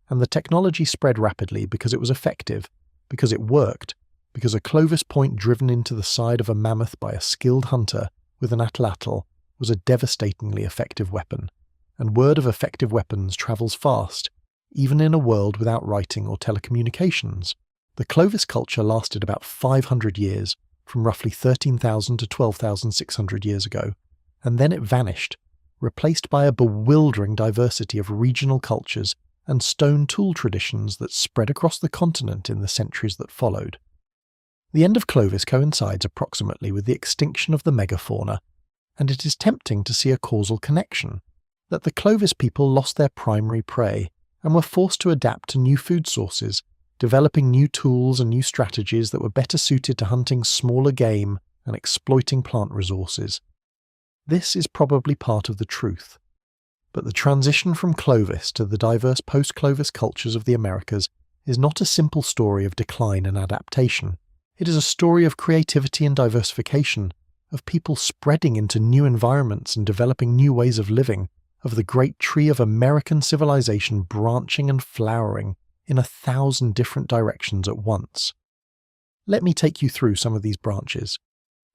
And the technology spread rapidly because it was effective, because it worked, because a Clovis point driven into the side of a mammoth by a skilled hunter with an atlatl was a devastatingly effective weapon. And word of effective weapons travels fast, even in a world without writing or telecommunications. The Clovis culture lasted about 500 years, from roughly 13,000 to 12,600 years ago, and then it vanished, replaced by a bewildering diversity of regional cultures and stone tool traditions that spread across the continent in the centuries that followed. The end of Clovis coincides approximately with the extinction of the megafauna, and it is tempting to see a causal connection, that the Clovis people lost their primary prey and were forced to adapt to new food sources, developing new tools and new strategies that were better suited to hunting smaller game and exploiting plant resources. This is probably part of the truth. But the transition from Clovis to the diverse post-Clovis cultures of the Americas is not a simple story of decline and adaptation. It is a story of creativity and diversification, of people spreading into new environments and developing new ways of living, of the great tree of American civilization branching and flowering in 1,000 different directions at once. Let me take you through some of these branches.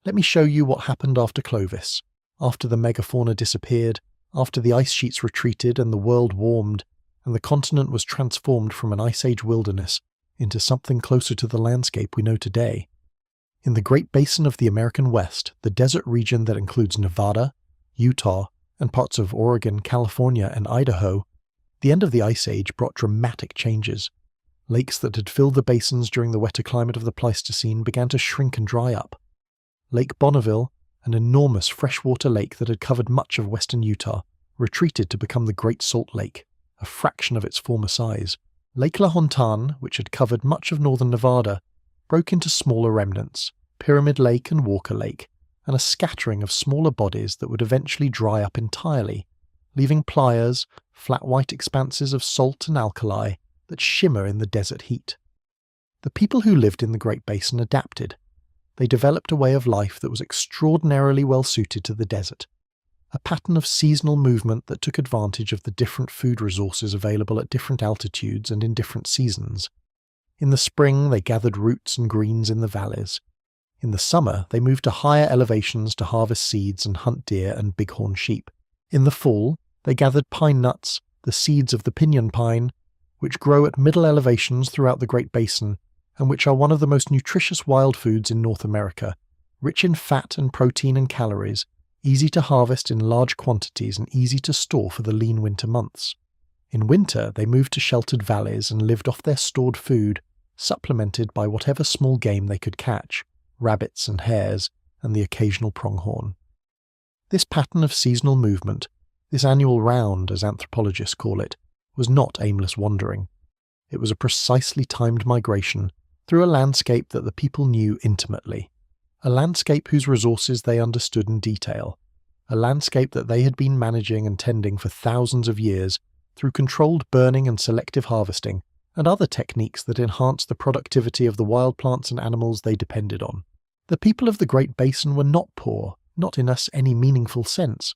Let me show you what happened after Clovis, after the megafauna disappeared, after the ice sheets retreated and the world warmed, and the continent was transformed from an Ice Age wilderness into something closer to the landscape we know today. In the Great Basin of the American West, the desert region that includes Nevada, Utah, and parts of Oregon, California, and Idaho, the end of the Ice Age brought dramatic changes. Lakes that had filled the basins during the wetter climate of the Pleistocene began to shrink and dry up. Lake Bonneville, an enormous freshwater lake that had covered much of western Utah, retreated to become the Great Salt Lake, a fraction of its former size. Lake La Hontan, which had covered much of northern Nevada, broke into smaller remnants, Pyramid Lake and Walker Lake, and a scattering of smaller bodies that would eventually dry up entirely, leaving playas, flat white expanses of salt and alkali that shimmer in the desert heat. The people who lived in the Great Basin adapted. They developed a way of life that was extraordinarily well suited to the desert, a pattern of seasonal movement that took advantage of the different food resources available at different altitudes and in different seasons. In the spring, they gathered roots and greens in the valleys. In the summer, they moved to higher elevations to harvest seeds and hunt deer and bighorn sheep. In the fall, they gathered pine nuts, the seeds of the pinyon pine, which grow at middle elevations throughout the Great Basin, and which are one of the most nutritious wild foods in North America, rich in fat and protein and calories, easy to harvest in large quantities and easy to store for the lean winter months. In winter, they moved to sheltered valleys and lived off their stored food, supplemented by whatever small game they could catch, rabbits and hares, and the occasional pronghorn. This pattern of seasonal movement, this annual round as anthropologists call it, was not aimless wandering. It was a precisely timed migration through a landscape that the people knew intimately, a landscape whose resources they understood in detail, a landscape that they had been managing and tending for thousands of years through controlled burning and selective harvesting, and other techniques that enhanced the productivity of the wild plants and animals they depended on. The people of the Great Basin were not poor, not in any meaningful sense.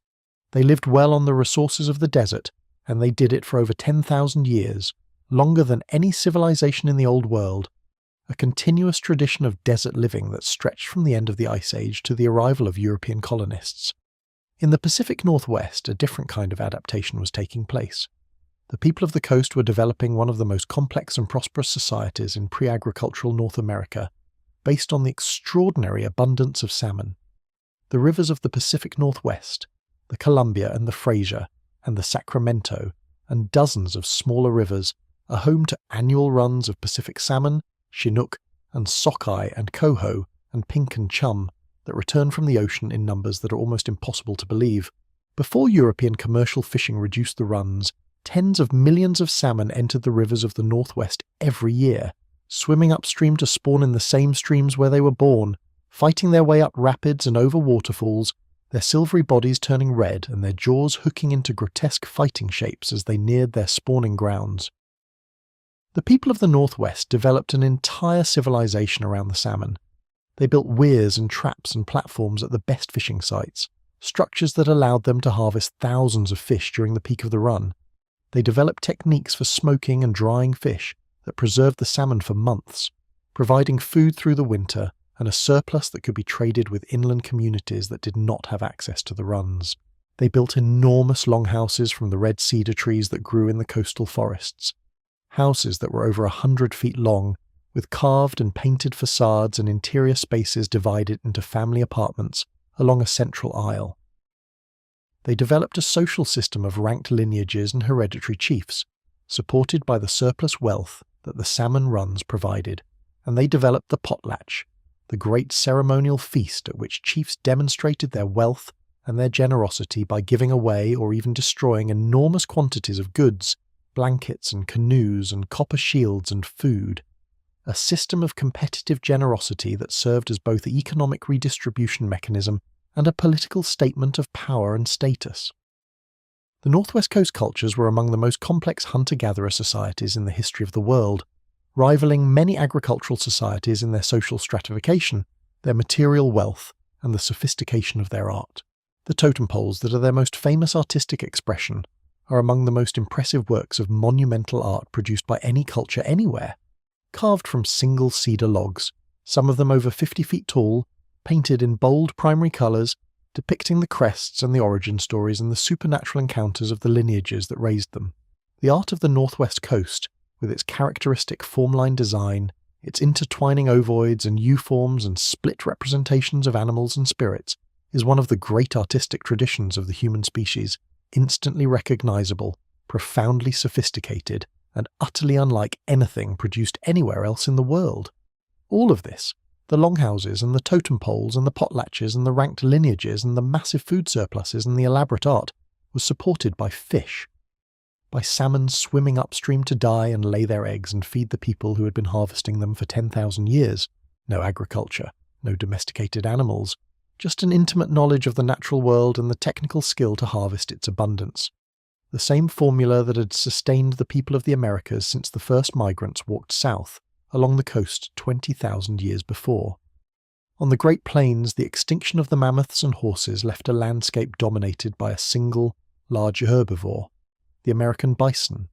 They lived well on the resources of the desert, and they did it for over 10,000 years, longer than any civilization in the Old World, a continuous tradition of desert living that stretched from the end of the Ice Age to the arrival of European colonists. In the Pacific Northwest, a different kind of adaptation was taking place. The people of the coast were developing one of the most complex and prosperous societies in pre-agricultural North America, based on the extraordinary abundance of salmon. The rivers of the Pacific Northwest, the Columbia and the Fraser, and the Sacramento, and dozens of smaller rivers, are home to annual runs of Pacific salmon, Chinook, and sockeye and coho and pink and chum that return from the ocean in numbers that are almost impossible to believe. Before European commercial fishing reduced the runs, tens of millions of salmon entered the rivers of the northwest every year, swimming upstream to spawn in the same streams where they were born, fighting their way up rapids and over waterfalls, their silvery bodies turning red and their jaws hooking into grotesque fighting shapes as they neared their spawning grounds. The people of the northwest developed an entire civilization around the salmon. They built weirs and traps and platforms at the best fishing sites, structures that allowed them to harvest thousands of fish during the peak of the run. They developed techniques for smoking and drying fish that preserved the salmon for months, providing food through the winter and a surplus that could be traded with inland communities that did not have access to the runs. They built enormous longhouses from the red cedar trees that grew in the coastal forests, houses that were over 100 feet long, with carved and painted facades and interior spaces divided into family apartments along a central aisle. They developed a social system of ranked lineages and hereditary chiefs, supported by the surplus wealth that the salmon runs provided, and they developed the potlatch, the great ceremonial feast at which chiefs demonstrated their wealth and their generosity by giving away or even destroying enormous quantities of goods, blankets and canoes and copper shields and food, a system of competitive generosity that served as both an economic redistribution mechanism and a political statement of power and status. The Northwest Coast cultures were among the most complex hunter-gatherer societies in the history of the world, rivaling many agricultural societies in their social stratification, their material wealth, and the sophistication of their art. The totem poles that are their most famous artistic expression are among the most impressive works of monumental art produced by any culture anywhere, carved from single cedar logs, some of them over 50 feet tall, painted in bold primary colours, depicting the crests and the origin stories and the supernatural encounters of the lineages that raised them. The art of the Northwest Coast, with its characteristic form-line design, its intertwining ovoids and U-forms and split representations of animals and spirits, is one of the great artistic traditions of the human species, instantly recognisable, profoundly sophisticated, and utterly unlike anything produced anywhere else in the world. All of this, the longhouses and the totem poles and the potlatches and the ranked lineages and the massive food surpluses and the elaborate art, was supported by fish. By salmon swimming upstream to die and lay their eggs and feed the people who had been harvesting them for 10,000 years. No agriculture, no domesticated animals, just an intimate knowledge of the natural world and the technical skill to harvest its abundance. The same formula that had sustained the people of the Americas since the first migrants walked south along the coast 20,000 years before. On the Great Plains, the extinction of the mammoths and horses left a landscape dominated by a single, large herbivore, the American bison.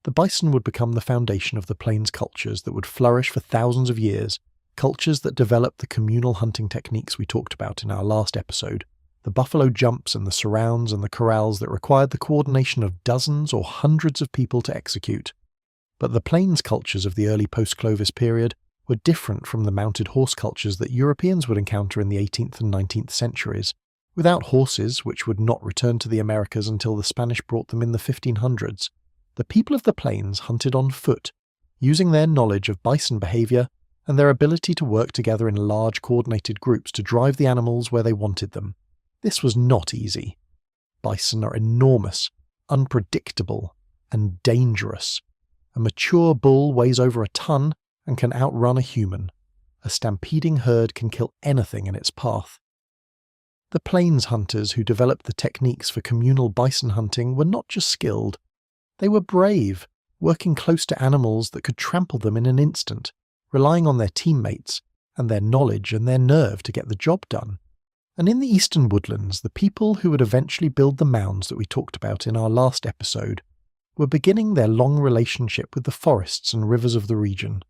The bison would become the foundation of the plains cultures that would flourish for thousands of years, cultures that developed the communal hunting techniques we talked about in our last episode, the buffalo jumps and the surrounds and the corrals that required the coordination of dozens or hundreds of people to execute. But the plains cultures of the early post-Clovis period were different from the mounted horse cultures that Europeans would encounter in the 18th and 19th centuries. Without horses, which would not return to the Americas until the Spanish brought them in the 1500s, the people of the plains hunted on foot, using their knowledge of bison behaviour and their ability to work together in large coordinated groups to drive the animals where they wanted them. This was not easy. Bison are enormous, unpredictable, and dangerous. A mature bull weighs over a ton and can outrun a human. A stampeding herd can kill anything in its path. The plains hunters who developed the techniques for communal bison hunting were not just skilled. They were brave, working close to animals that could trample them in an instant, relying on their teammates and their knowledge and their nerve to get the job done. And in the eastern woodlands, the people who would eventually build the mounds that we talked about in our last episode were beginning their long relationship with the forests and rivers of the region.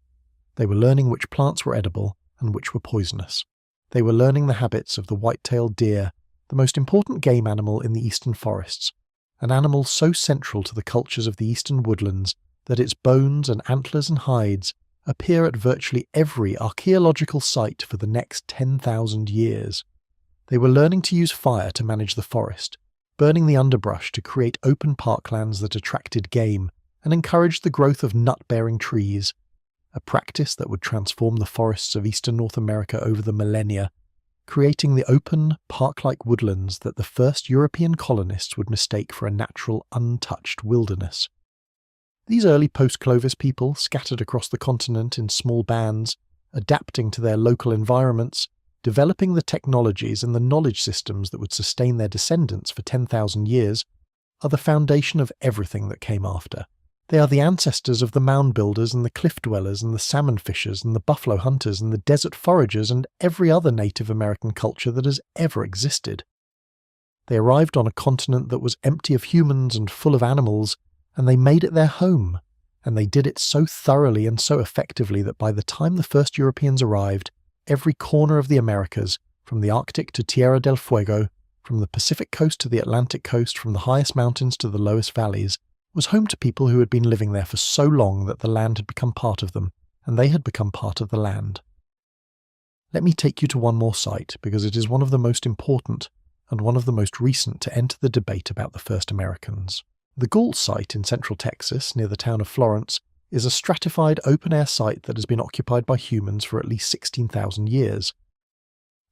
They were learning which plants were edible and which were poisonous. They were learning the habits of the white-tailed deer, the most important game animal in the eastern forests, an animal so central to the cultures of the eastern woodlands that its bones and antlers and hides appear at virtually every archaeological site for the next 10,000 years. They were learning to use fire to manage the forest, burning the underbrush to create open parklands that attracted game and encouraged the growth of nut-bearing trees, a practice that would transform the forests of eastern North America over the millennia, creating the open, park-like woodlands that the first European colonists would mistake for a natural, untouched wilderness. These early post-Clovis people, scattered across the continent in small bands, adapting to their local environments, developing the technologies and the knowledge systems that would sustain their descendants for 10,000 years, are the foundation of everything that came after. They are the ancestors of the mound builders and the cliff dwellers and the salmon fishers and the buffalo hunters and the desert foragers and every other Native American culture that has ever existed. They arrived on a continent that was empty of humans and full of animals, and they made it their home, and they did it so thoroughly and so effectively that by the time the first Europeans arrived, every corner of the Americas, from the Arctic to Tierra del Fuego, from the Pacific coast to the Atlantic coast, from the highest mountains to the lowest valleys, was home to people who had been living there for so long that the land had become part of them, and they had become part of the land. Let me take you to one more site, because it is one of the most important and one of the most recent to enter the debate about the first Americans. The Gault site in central Texas, near the town of Florence, is a stratified open-air site that has been occupied by humans for at least 16,000 years.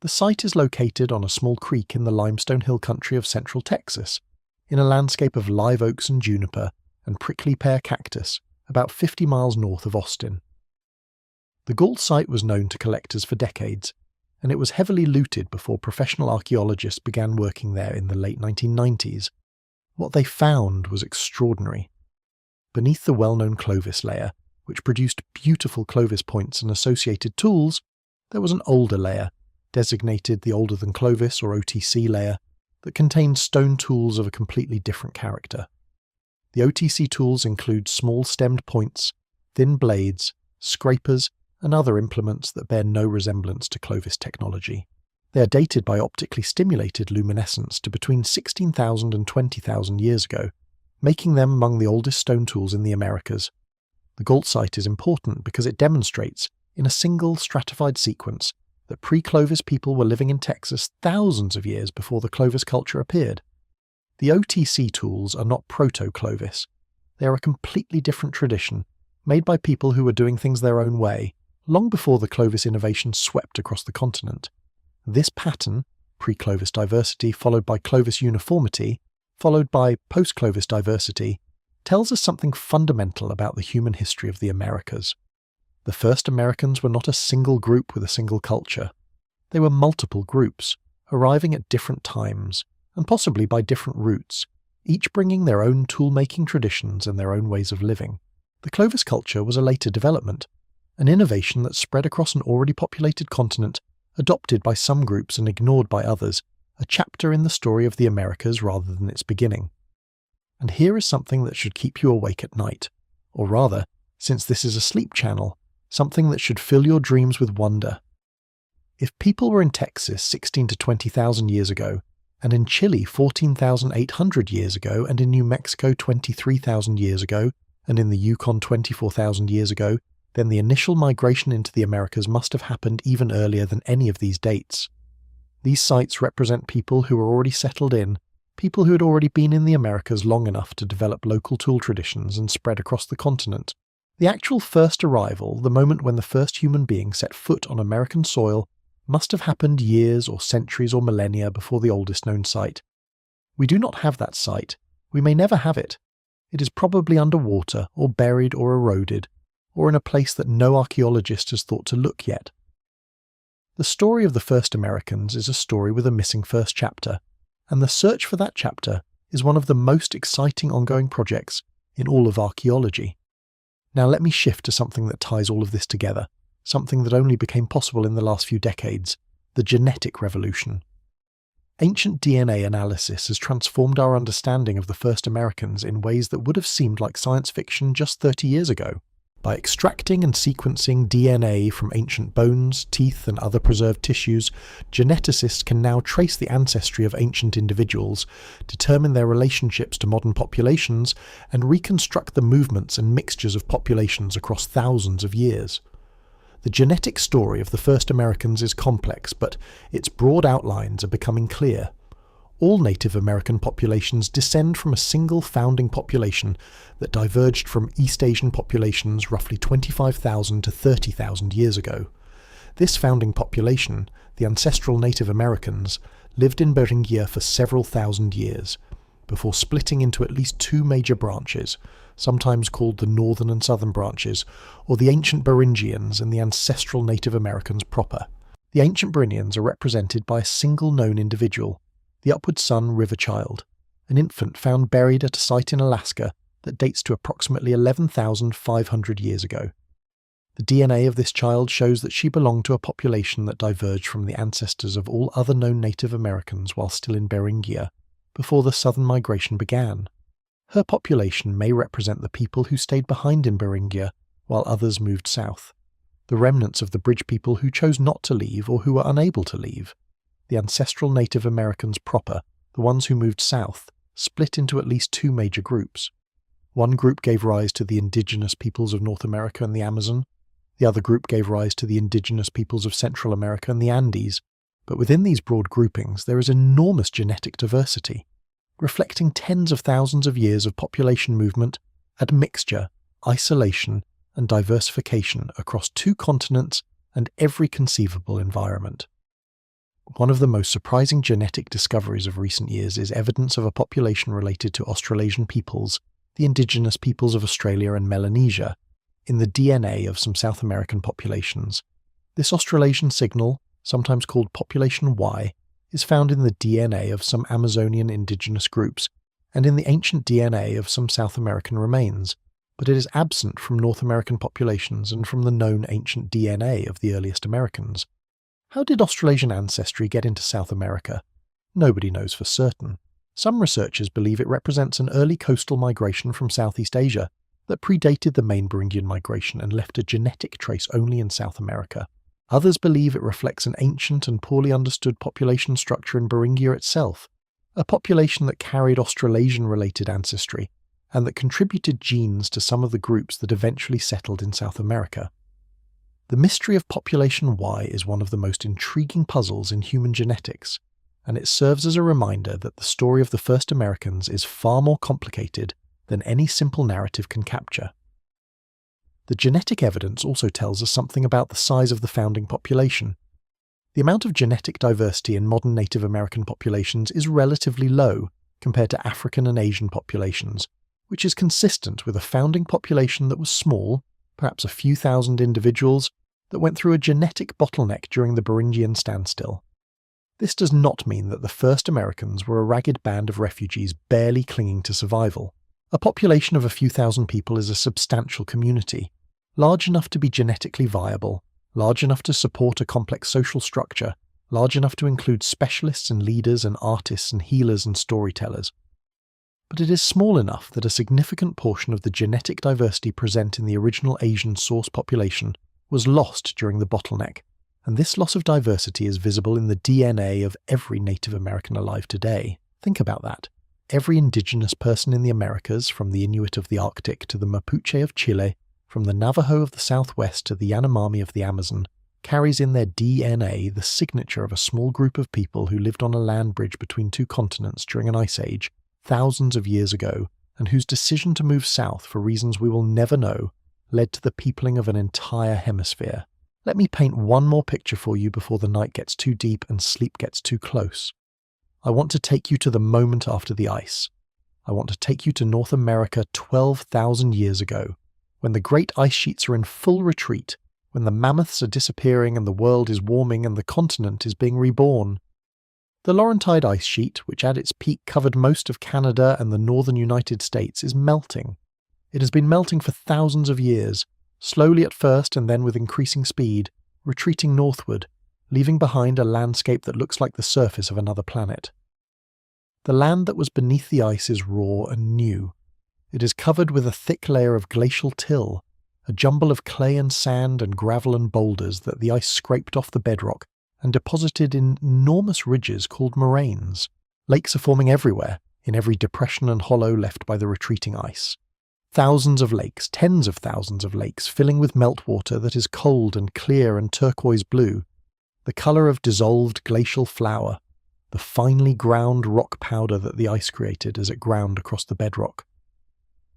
The site is located on a small creek in the limestone hill country of central Texas, in a landscape of live oaks and juniper and prickly pear cactus, about 50 miles north of Austin. The Gault site was known to collectors for decades, and it was heavily looted before professional archaeologists began working there in the late 1990s. What they found was extraordinary. Beneath the well-known Clovis layer, which produced beautiful Clovis points and associated tools, there was an older layer, designated the older than Clovis or OTC layer, that contained stone tools of a completely different character. The OTC tools include small stemmed points, thin blades, scrapers, and other implements that bear no resemblance to Clovis technology. They are dated by optically stimulated luminescence to between 16,000 and 20,000 years ago, making them among the oldest stone tools in the Americas. The Gault site is important because it demonstrates, in a single stratified sequence, that pre-Clovis people were living in Texas thousands of years before the Clovis culture appeared. The OTC tools are not proto-Clovis. They are a completely different tradition, made by people who were doing things their own way, long before the Clovis innovation swept across the continent. This pattern, pre-Clovis diversity followed by Clovis uniformity, followed by post-Clovis diversity, tells us something fundamental about the human history of the Americas. The first Americans were not a single group with a single culture. They were multiple groups, arriving at different times, and possibly by different routes, each bringing their own tool-making traditions and their own ways of living. The Clovis culture was a later development, an innovation that spread across an already populated continent, adopted by some groups and ignored by others, a chapter in the story of the Americas rather than its beginning. And here is something that should keep you awake at night, or rather, since this is a sleep channel, something that should fill your dreams with wonder. If people were in Texas 16 to 20,000 years ago, and in Chile 14,800 years ago, and in New Mexico 23,000 years ago, and in the Yukon 24,000 years ago, then the initial migration into the Americas must have happened even earlier than any of these dates. These sites represent people who were already settled in, people who had already been in the Americas long enough to develop local tool traditions and spread across the continent. The actual first arrival, the moment when the first human being set foot on American soil, must have happened years or centuries or millennia before the oldest known site. We do not have that site. We may never have it. It is probably underwater, or buried or eroded, or in a place that no archaeologist has thought to look yet. The story of the first Americans is a story with a missing first chapter, and the search for that chapter is one of the most exciting ongoing projects in all of archaeology. Now let me shift to something that ties all of this together, something that only became possible in the last few decades, the genetic revolution. Ancient DNA analysis has transformed our understanding of the first Americans in ways that would have seemed like science fiction just 30 years ago. By extracting and sequencing DNA from ancient bones, teeth, and other preserved tissues, geneticists can now trace the ancestry of ancient individuals, determine their relationships to modern populations, and reconstruct the movements and mixtures of populations across thousands of years. The genetic story of the first Americans is complex, but its broad outlines are becoming clear. All Native American populations descend from a single founding population that diverged from East Asian populations roughly 25,000 to 30,000 years ago. This founding population, the ancestral Native Americans, lived in Beringia for several thousand years, before splitting into at least two major branches, sometimes called the northern and southern branches, or the ancient Beringians and the ancestral Native Americans proper. The ancient Beringians are represented by a single known individual, the Upward Sun River Child, an infant found buried at a site in Alaska that dates to approximately 11,500 years ago. The DNA of this child shows that she belonged to a population that diverged from the ancestors of all other known Native Americans while still in Beringia, before the southern migration began. Her population may represent the people who stayed behind in Beringia while others moved south, the remnants of the bridge people who chose not to leave or who were unable to leave. The ancestral Native Americans proper, the ones who moved south, split into at least two major groups. One group gave rise to the indigenous peoples of North America and the Amazon. The other group gave rise to the indigenous peoples of Central America and the Andes. But within these broad groupings there is enormous genetic diversity, reflecting tens of thousands of years of population movement, admixture, isolation, and diversification across two continents and every conceivable environment. One of the most surprising genetic discoveries of recent years is evidence of a population related to Australasian peoples, the indigenous peoples of Australia and Melanesia, in the DNA of some South American populations. This Australasian signal, sometimes called population Y, is found in the DNA of some Amazonian indigenous groups and in the ancient DNA of some South American remains, but it is absent from North American populations and from the known ancient DNA of the earliest Americans. How did Australasian ancestry get into South America? Nobody knows for certain. Some researchers believe it represents an early coastal migration from Southeast Asia that predated the main Beringian migration and left a genetic trace only in South America. Others believe it reflects an ancient and poorly understood population structure in Beringia itself, a population that carried Australasian-related ancestry and that contributed genes to some of the groups that eventually settled in South America. The mystery of population Y is one of the most intriguing puzzles in human genetics, and it serves as a reminder that the story of the first Americans is far more complicated than any simple narrative can capture. The genetic evidence also tells us something about the size of the founding population. The amount of genetic diversity in modern Native American populations is relatively low compared to African and Asian populations, which is consistent with a founding population that was small, perhaps a few thousand individuals, that went through a genetic bottleneck during the Beringian standstill. This does not mean that the first Americans were a ragged band of refugees barely clinging to survival. A population of a few thousand people is a substantial community, large enough to be genetically viable, large enough to support a complex social structure, large enough to include specialists and leaders and artists and healers and storytellers. But it is small enough that a significant portion of the genetic diversity present in the original Asian source population was lost during the bottleneck, and this loss of diversity is visible in the DNA of every Native American alive today. Think about that. Every indigenous person in the Americas, from the Inuit of the Arctic to the Mapuche of Chile, from the Navajo of the Southwest to the Yanomami of the Amazon, carries in their DNA the signature of a small group of people who lived on a land bridge between two continents during an ice age, thousands of years ago, and whose decision to move south for reasons we will never know led to the peopling of an entire hemisphere. Let me paint one more picture for you before the night gets too deep and sleep gets too close. I want to take you to the moment after the ice. I want to take you to North America 12,000 years ago, when the great ice sheets are in full retreat, when the mammoths are disappearing and the world is warming and the continent is being reborn. The Laurentide ice sheet, which at its peak covered most of Canada and the northern United States, is melting. It has been melting for thousands of years, slowly at first and then with increasing speed, retreating northward, leaving behind a landscape that looks like the surface of another planet. The land that was beneath the ice is raw and new. It is covered with a thick layer of glacial till, a jumble of clay and sand and gravel and boulders that the ice scraped off the bedrock and deposited in enormous ridges called moraines. Lakes are forming everywhere, in every depression and hollow left by the retreating ice. Thousands of lakes, tens of thousands of lakes, filling with meltwater that is cold and clear and turquoise blue, the colour of dissolved glacial flour, the finely ground rock powder that the ice created as it ground across the bedrock.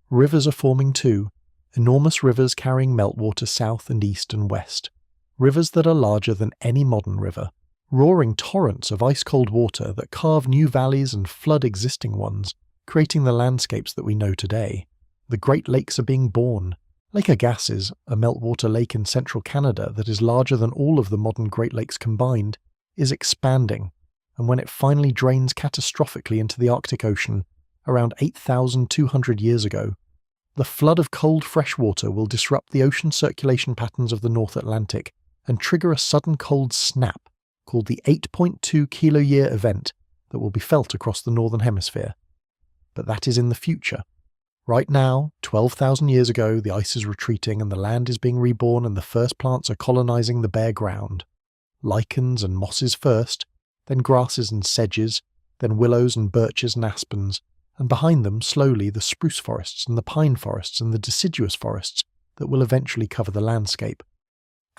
Rivers are forming too, enormous rivers carrying meltwater south and east and west, rivers that are larger than any modern river, roaring torrents of ice-cold water that carve new valleys and flood existing ones, creating the landscapes that we know today. The Great Lakes are being born. Lake Agassiz, a meltwater lake in central Canada that is larger than all of the modern Great Lakes combined, is expanding, and when it finally drains catastrophically into the Arctic Ocean, around 8,200 years ago, the flood of cold fresh water will disrupt the ocean circulation patterns of the North Atlantic and trigger a sudden cold snap called the 8.2 kiloyear event that will be felt across the Northern Hemisphere. But that is in the future. Right now, 12,000 years ago, the ice is retreating and the land is being reborn and the first plants are colonizing the bare ground. Lichens and mosses first, then grasses and sedges, then willows and birches and aspens, and behind them slowly the spruce forests and the pine forests and the deciduous forests that will eventually cover the landscape.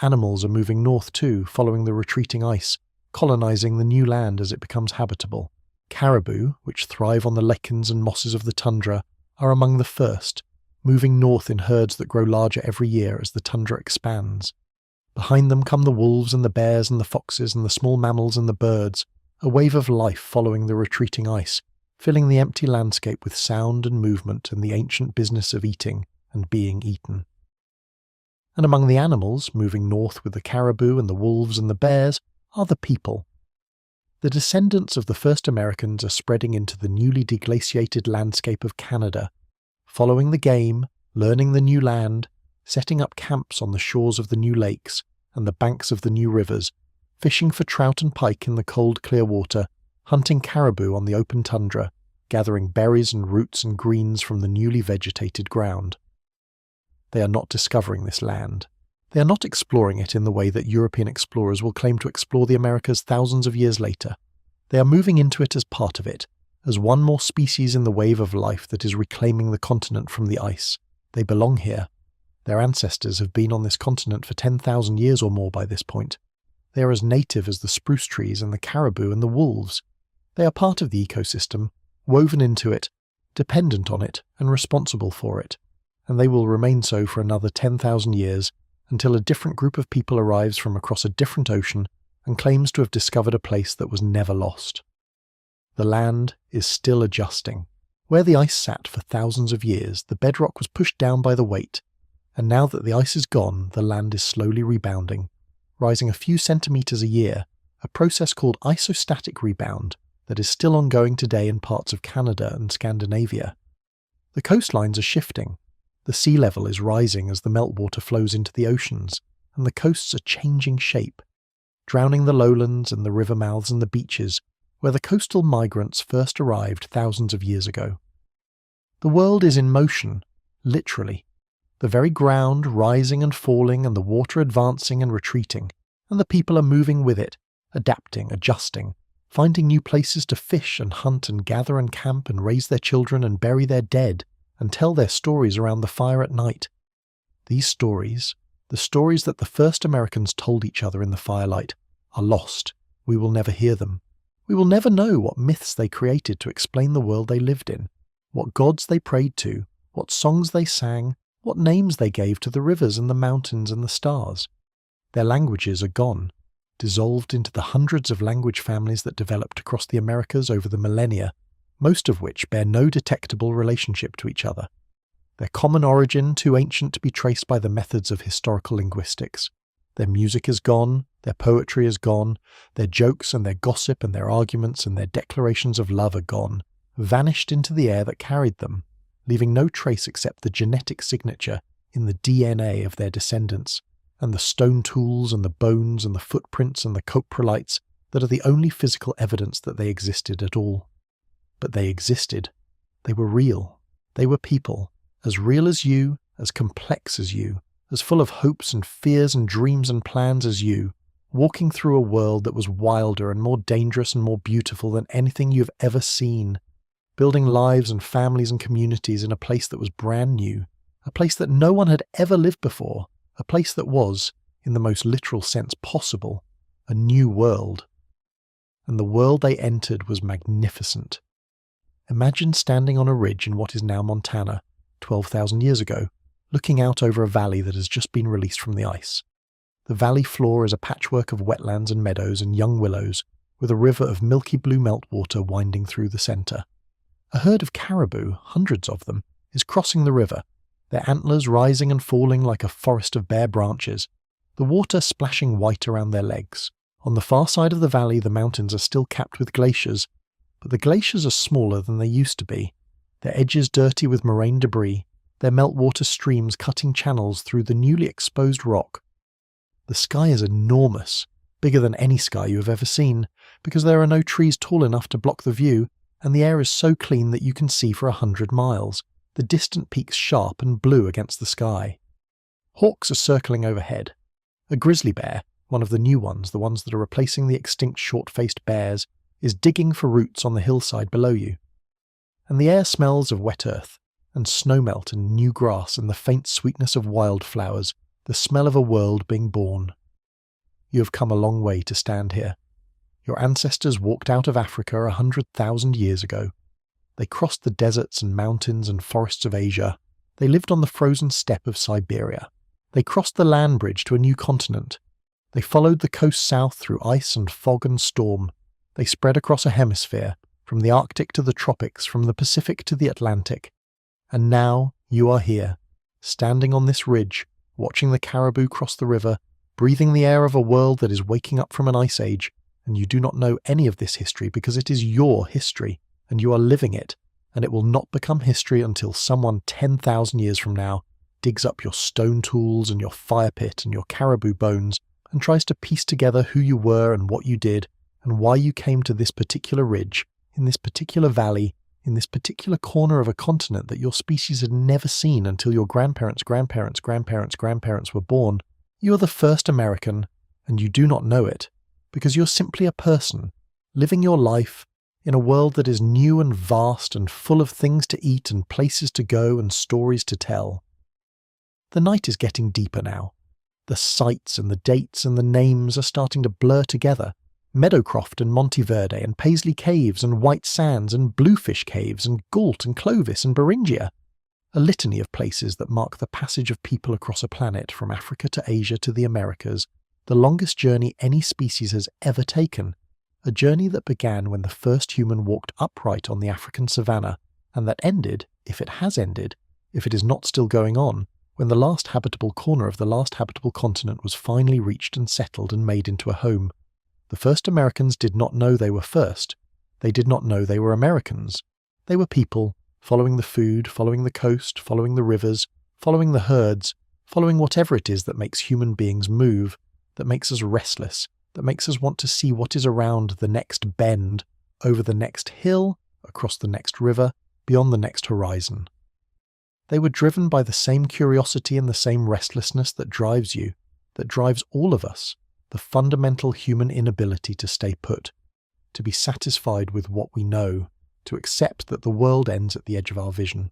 Animals are moving north too, following the retreating ice, colonizing the new land as it becomes habitable. Caribou, which thrive on the lichens and mosses of the tundra, are among the first, moving north in herds that grow larger every year as the tundra expands. Behind them come the wolves and the bears and the foxes and the small mammals and the birds, a wave of life following the retreating ice, filling the empty landscape with sound and movement and the ancient business of eating and being eaten. And among the animals, moving north with the caribou and the wolves and the bears, are the people. The descendants of the first Americans are spreading into the newly deglaciated landscape of Canada, following the game, learning the new land, setting up camps on the shores of the new lakes and the banks of the new rivers, fishing for trout and pike in the cold clear water, hunting caribou on the open tundra, gathering berries and roots and greens from the newly vegetated ground. They are not discovering this land. They are not exploring it in the way that European explorers will claim to explore the Americas thousands of years later. They are moving into it as part of it, as one more species in the wave of life that is reclaiming the continent from the ice. They belong here. Their ancestors have been on this continent for 10,000 years or more by this point. They are as native as the spruce trees and the caribou and the wolves. They are part of the ecosystem, woven into it, dependent on it, and responsible for it. And they will remain so for another 10,000 years until a different group of people arrives from across a different ocean and claims to have discovered a place that was never lost. The land is still adjusting. Where the ice sat for thousands of years, the bedrock was pushed down by the weight, and now that the ice is gone, the land is slowly rebounding, rising a few centimetres a year, a process called isostatic rebound that is still ongoing today in parts of Canada and Scandinavia. The coastlines are shifting. The sea level is rising as the meltwater flows into the oceans, and the coasts are changing shape, drowning the lowlands and the river mouths and the beaches where the coastal migrants first arrived thousands of years ago. The world is in motion, literally. The very ground rising and falling and the water advancing and retreating, and the people are moving with it, adapting, adjusting, finding new places to fish and hunt and gather and camp and raise their children and bury their dead and tell their stories around the fire at night. These stories, the stories that the first Americans told each other in the firelight, are lost. We will never hear them. We will never know what myths they created to explain the world they lived in, what gods they prayed to, what songs they sang, what names they gave to the rivers and the mountains and the stars. Their languages are gone, dissolved into the hundreds of language families that developed across the Americas over the millennia, most of which bear no detectable relationship to each other. Their common origin too ancient to be traced by the methods of historical linguistics. Their music is gone, their poetry is gone, their jokes and their gossip and their arguments and their declarations of love are gone, vanished into the air that carried them, leaving no trace except the genetic signature in the DNA of their descendants, and the stone tools and the bones and the footprints and the coprolites that are the only physical evidence that they existed at all. But they existed. They were real. They were people, as real as you, as complex as you, as full of hopes and fears and dreams and plans as you, walking through a world that was wilder and more dangerous and more beautiful than anything you've ever seen, building lives and families and communities in a place that was brand new, a place that no one had ever lived before, a place that was, in the most literal sense possible, a new world. And the world they entered was magnificent. Imagine standing on a ridge in what is now Montana, 12,000 years ago, looking out over a valley that has just been released from the ice. The valley floor is a patchwork of wetlands and meadows and young willows, with a river of milky blue meltwater winding through the centre. A herd of caribou, hundreds of them, is crossing the river, their antlers rising and falling like a forest of bare branches, the water splashing white around their legs. On the far side of the valley, the mountains are still capped with glaciers, but the glaciers are smaller than they used to be, their edges dirty with moraine debris, their meltwater streams cutting channels through the newly exposed rock. The sky is enormous, bigger than any sky you have ever seen, because there are no trees tall enough to block the view, and the air is so clean that you can see for 100 miles, the distant peaks sharp and blue against the sky. Hawks are circling overhead. A grizzly bear, one of the new ones, the ones that are replacing the extinct short-faced bears, is digging for roots on the hillside below you. And the air smells of wet earth, and snowmelt and new grass and the faint sweetness of wildflowers, the smell of a world being born. You have come a long way to stand here. Your ancestors walked out of Africa 100,000 years ago. They crossed the deserts and mountains and forests of Asia. They lived on the frozen steppe of Siberia. They crossed the land bridge to a new continent. They followed the coast south through ice and fog and storm. They spread across a hemisphere, from the Arctic to the tropics, from the Pacific to the Atlantic. And now you are here, standing on this ridge, watching the caribou cross the river, breathing the air of a world that is waking up from an ice age, and you do not know any of this history because it is your history, and you are living it, and it will not become history until someone 10,000 years from now digs up your stone tools and your fire pit and your caribou bones and tries to piece together who you were and what you did and why you came to this particular ridge, in this particular valley, in this particular corner of a continent that your species had never seen until your grandparents' grandparents' grandparents' grandparents were born. You are the first American, and you do not know it, because you're simply a person, living your life in a world that is new and vast and full of things to eat and places to go and stories to tell. The night is getting deeper now. The sights and the dates and the names are starting to blur together. Meadowcroft and Monteverde and Paisley Caves and White Sands and Bluefish Caves and Galt and Clovis and Beringia. A litany of places that mark the passage of people across a planet from Africa to Asia to the Americas, the longest journey any species has ever taken, a journey that began when the first human walked upright on the African savanna, and that ended, if it has ended, if it is not still going on, when the last habitable corner of the last habitable continent was finally reached and settled and made into a home. The first Americans did not know they were first. They did not know they were Americans. They were people, following the food, following the coast, following the rivers, following the herds, following whatever it is that makes human beings move, that makes us restless, that makes us want to see what is around the next bend, over the next hill, across the next river, beyond the next horizon. They were driven by the same curiosity and the same restlessness that drives you, that drives all of us, the fundamental human inability to stay put, to be satisfied with what we know, to accept that the world ends at the edge of our vision.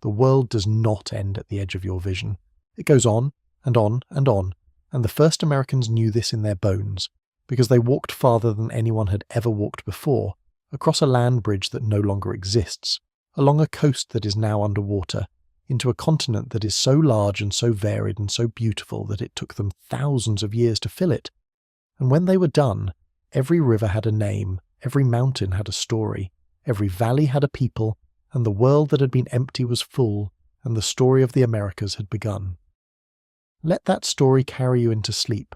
The world does not end at the edge of your vision. It goes on and on and on, and the first Americans knew this in their bones, because they walked farther than anyone had ever walked before, across a land bridge that no longer exists, along a coast that is now underwater, into a continent that is so large and so varied and so beautiful that it took them thousands of years to fill it. And when they were done, every river had a name, every mountain had a story, every valley had a people, and the world that had been empty was full, and the story of the Americas had begun. Let that story carry you into sleep.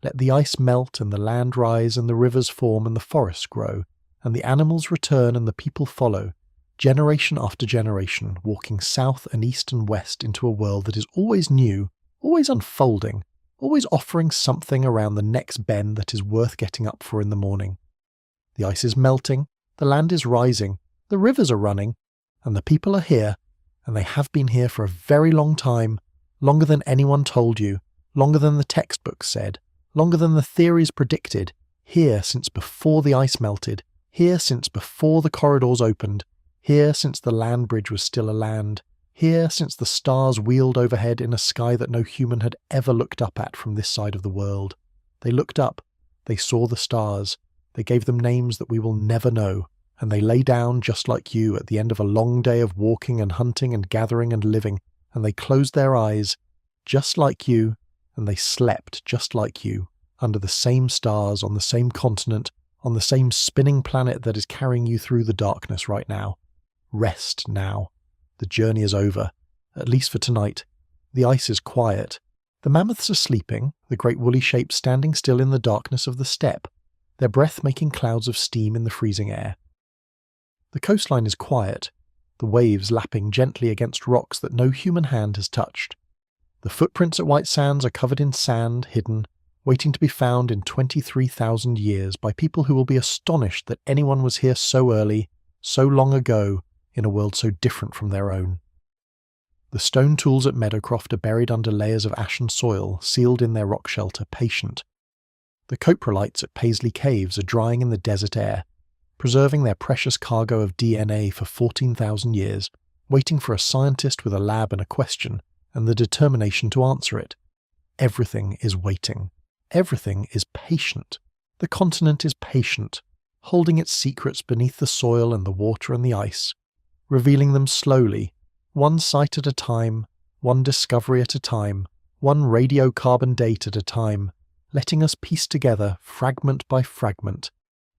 Let the ice melt and the land rise and the rivers form and the forests grow, and the animals return and the people follow, generation after generation, walking south and east and west into a world that is always new, always unfolding, always offering something around the next bend that is worth getting up for in the morning. The ice is melting, the land is rising, the rivers are running, and the people are here, and they have been here for a very long time, longer than anyone told you, longer than the textbooks said, longer than the theories predicted, here since before the ice melted, here since before the corridors opened, here since the land bridge was still a land, here since the stars wheeled overhead in a sky that no human had ever looked up at from this side of the world. They looked up, they saw the stars, they gave them names that we will never know, and they lay down just like you at the end of a long day of walking and hunting and gathering and living, and they closed their eyes, just like you, and they slept just like you, under the same stars, on the same continent, on the same spinning planet that is carrying you through the darkness right now. Rest now. The journey is over, at least for tonight. The ice is quiet. The mammoths are sleeping, the great woolly shapes standing still in the darkness of the steppe, their breath making clouds of steam in the freezing air. The coastline is quiet, the waves lapping gently against rocks that no human hand has touched. The footprints at White Sands are covered in sand, hidden, waiting to be found in 23,000 years by people who will be astonished that anyone was here so early, so long ago, in a world so different from their own. The stone tools at Meadowcroft are buried under layers of ashen soil, sealed in their rock shelter, patient. The coprolites at Paisley Caves are drying in the desert air, preserving their precious cargo of DNA for 14,000 years, waiting for a scientist with a lab and a question, and the determination to answer it. Everything is waiting. Everything is patient. The continent is patient, holding its secrets beneath the soil and the water and the ice, revealing them slowly, one site at a time, one discovery at a time, one radiocarbon date at a time, letting us piece together, fragment by fragment,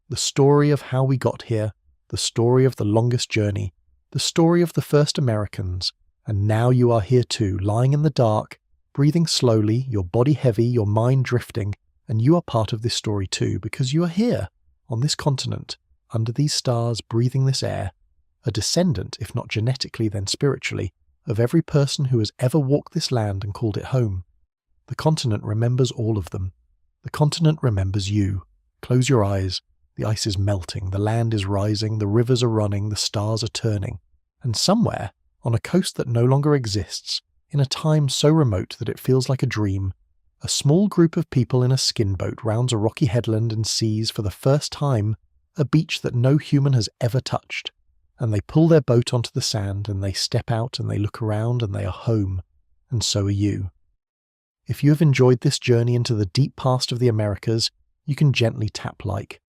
the story of how we got here, the story of the longest journey, the story of the first Americans, and now you are here too, lying in the dark, breathing slowly, your body heavy, your mind drifting, and you are part of this story too, because you are here, on this continent, under these stars, breathing this air, a descendant, if not genetically then spiritually, of every person who has ever walked this land and called it home. The continent remembers all of them. The continent remembers you. Close your eyes. The ice is melting, the land is rising, the rivers are running, the stars are turning. And somewhere, on a coast that no longer exists, in a time so remote that it feels like a dream, a small group of people in a skin boat rounds a rocky headland and sees, for the first time, a beach that no human has ever touched. And they pull their boat onto the sand, and they step out, and they look around, and they are home. And so are you. If you have enjoyed this journey into the deep past of the Americas, you can gently tap like.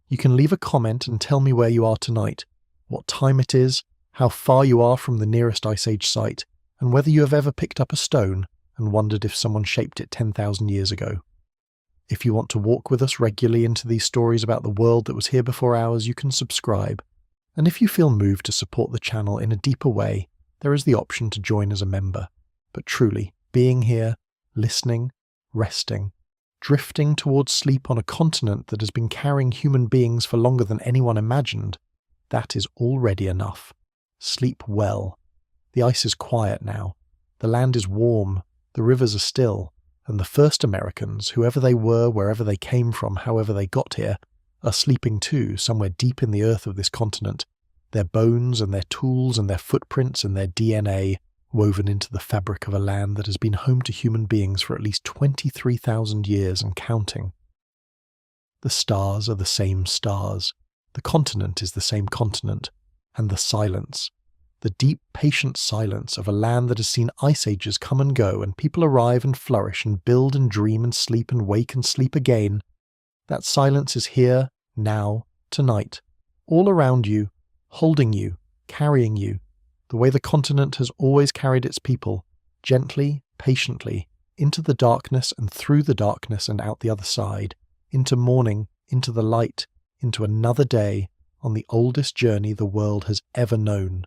You can leave a comment and tell me where you are tonight, what time it is, how far you are from the nearest Ice Age site, and whether you have ever picked up a stone and wondered if someone shaped it 10,000 years ago. If you want to walk with us regularly into these stories about the world that was here before ours, you can subscribe. And if you feel moved to support the channel in a deeper way, there is the option to join as a member. But truly, being here, listening, resting, drifting towards sleep on a continent that has been carrying human beings for longer than anyone imagined, that is already enough. Sleep well. The ice is quiet now. The land is warm. The rivers are still. And the first Americans, whoever they were, wherever they came from, however they got here, are sleeping too, somewhere deep in the earth of this continent, their bones and their tools and their footprints and their DNA woven into the fabric of a land that has been home to human beings for at least 23,000 years and counting. The stars are the same stars, the continent is the same continent, and the silence, the deep, patient silence of a land that has seen ice ages come and go, and people arrive and flourish and build and dream and sleep and wake and sleep again. That silence is here, now, tonight, all around you, holding you, carrying you, the way the continent has always carried its people, gently, patiently, into the darkness and through the darkness and out the other side, into morning, into the light, into another day, on the oldest journey the world has ever known.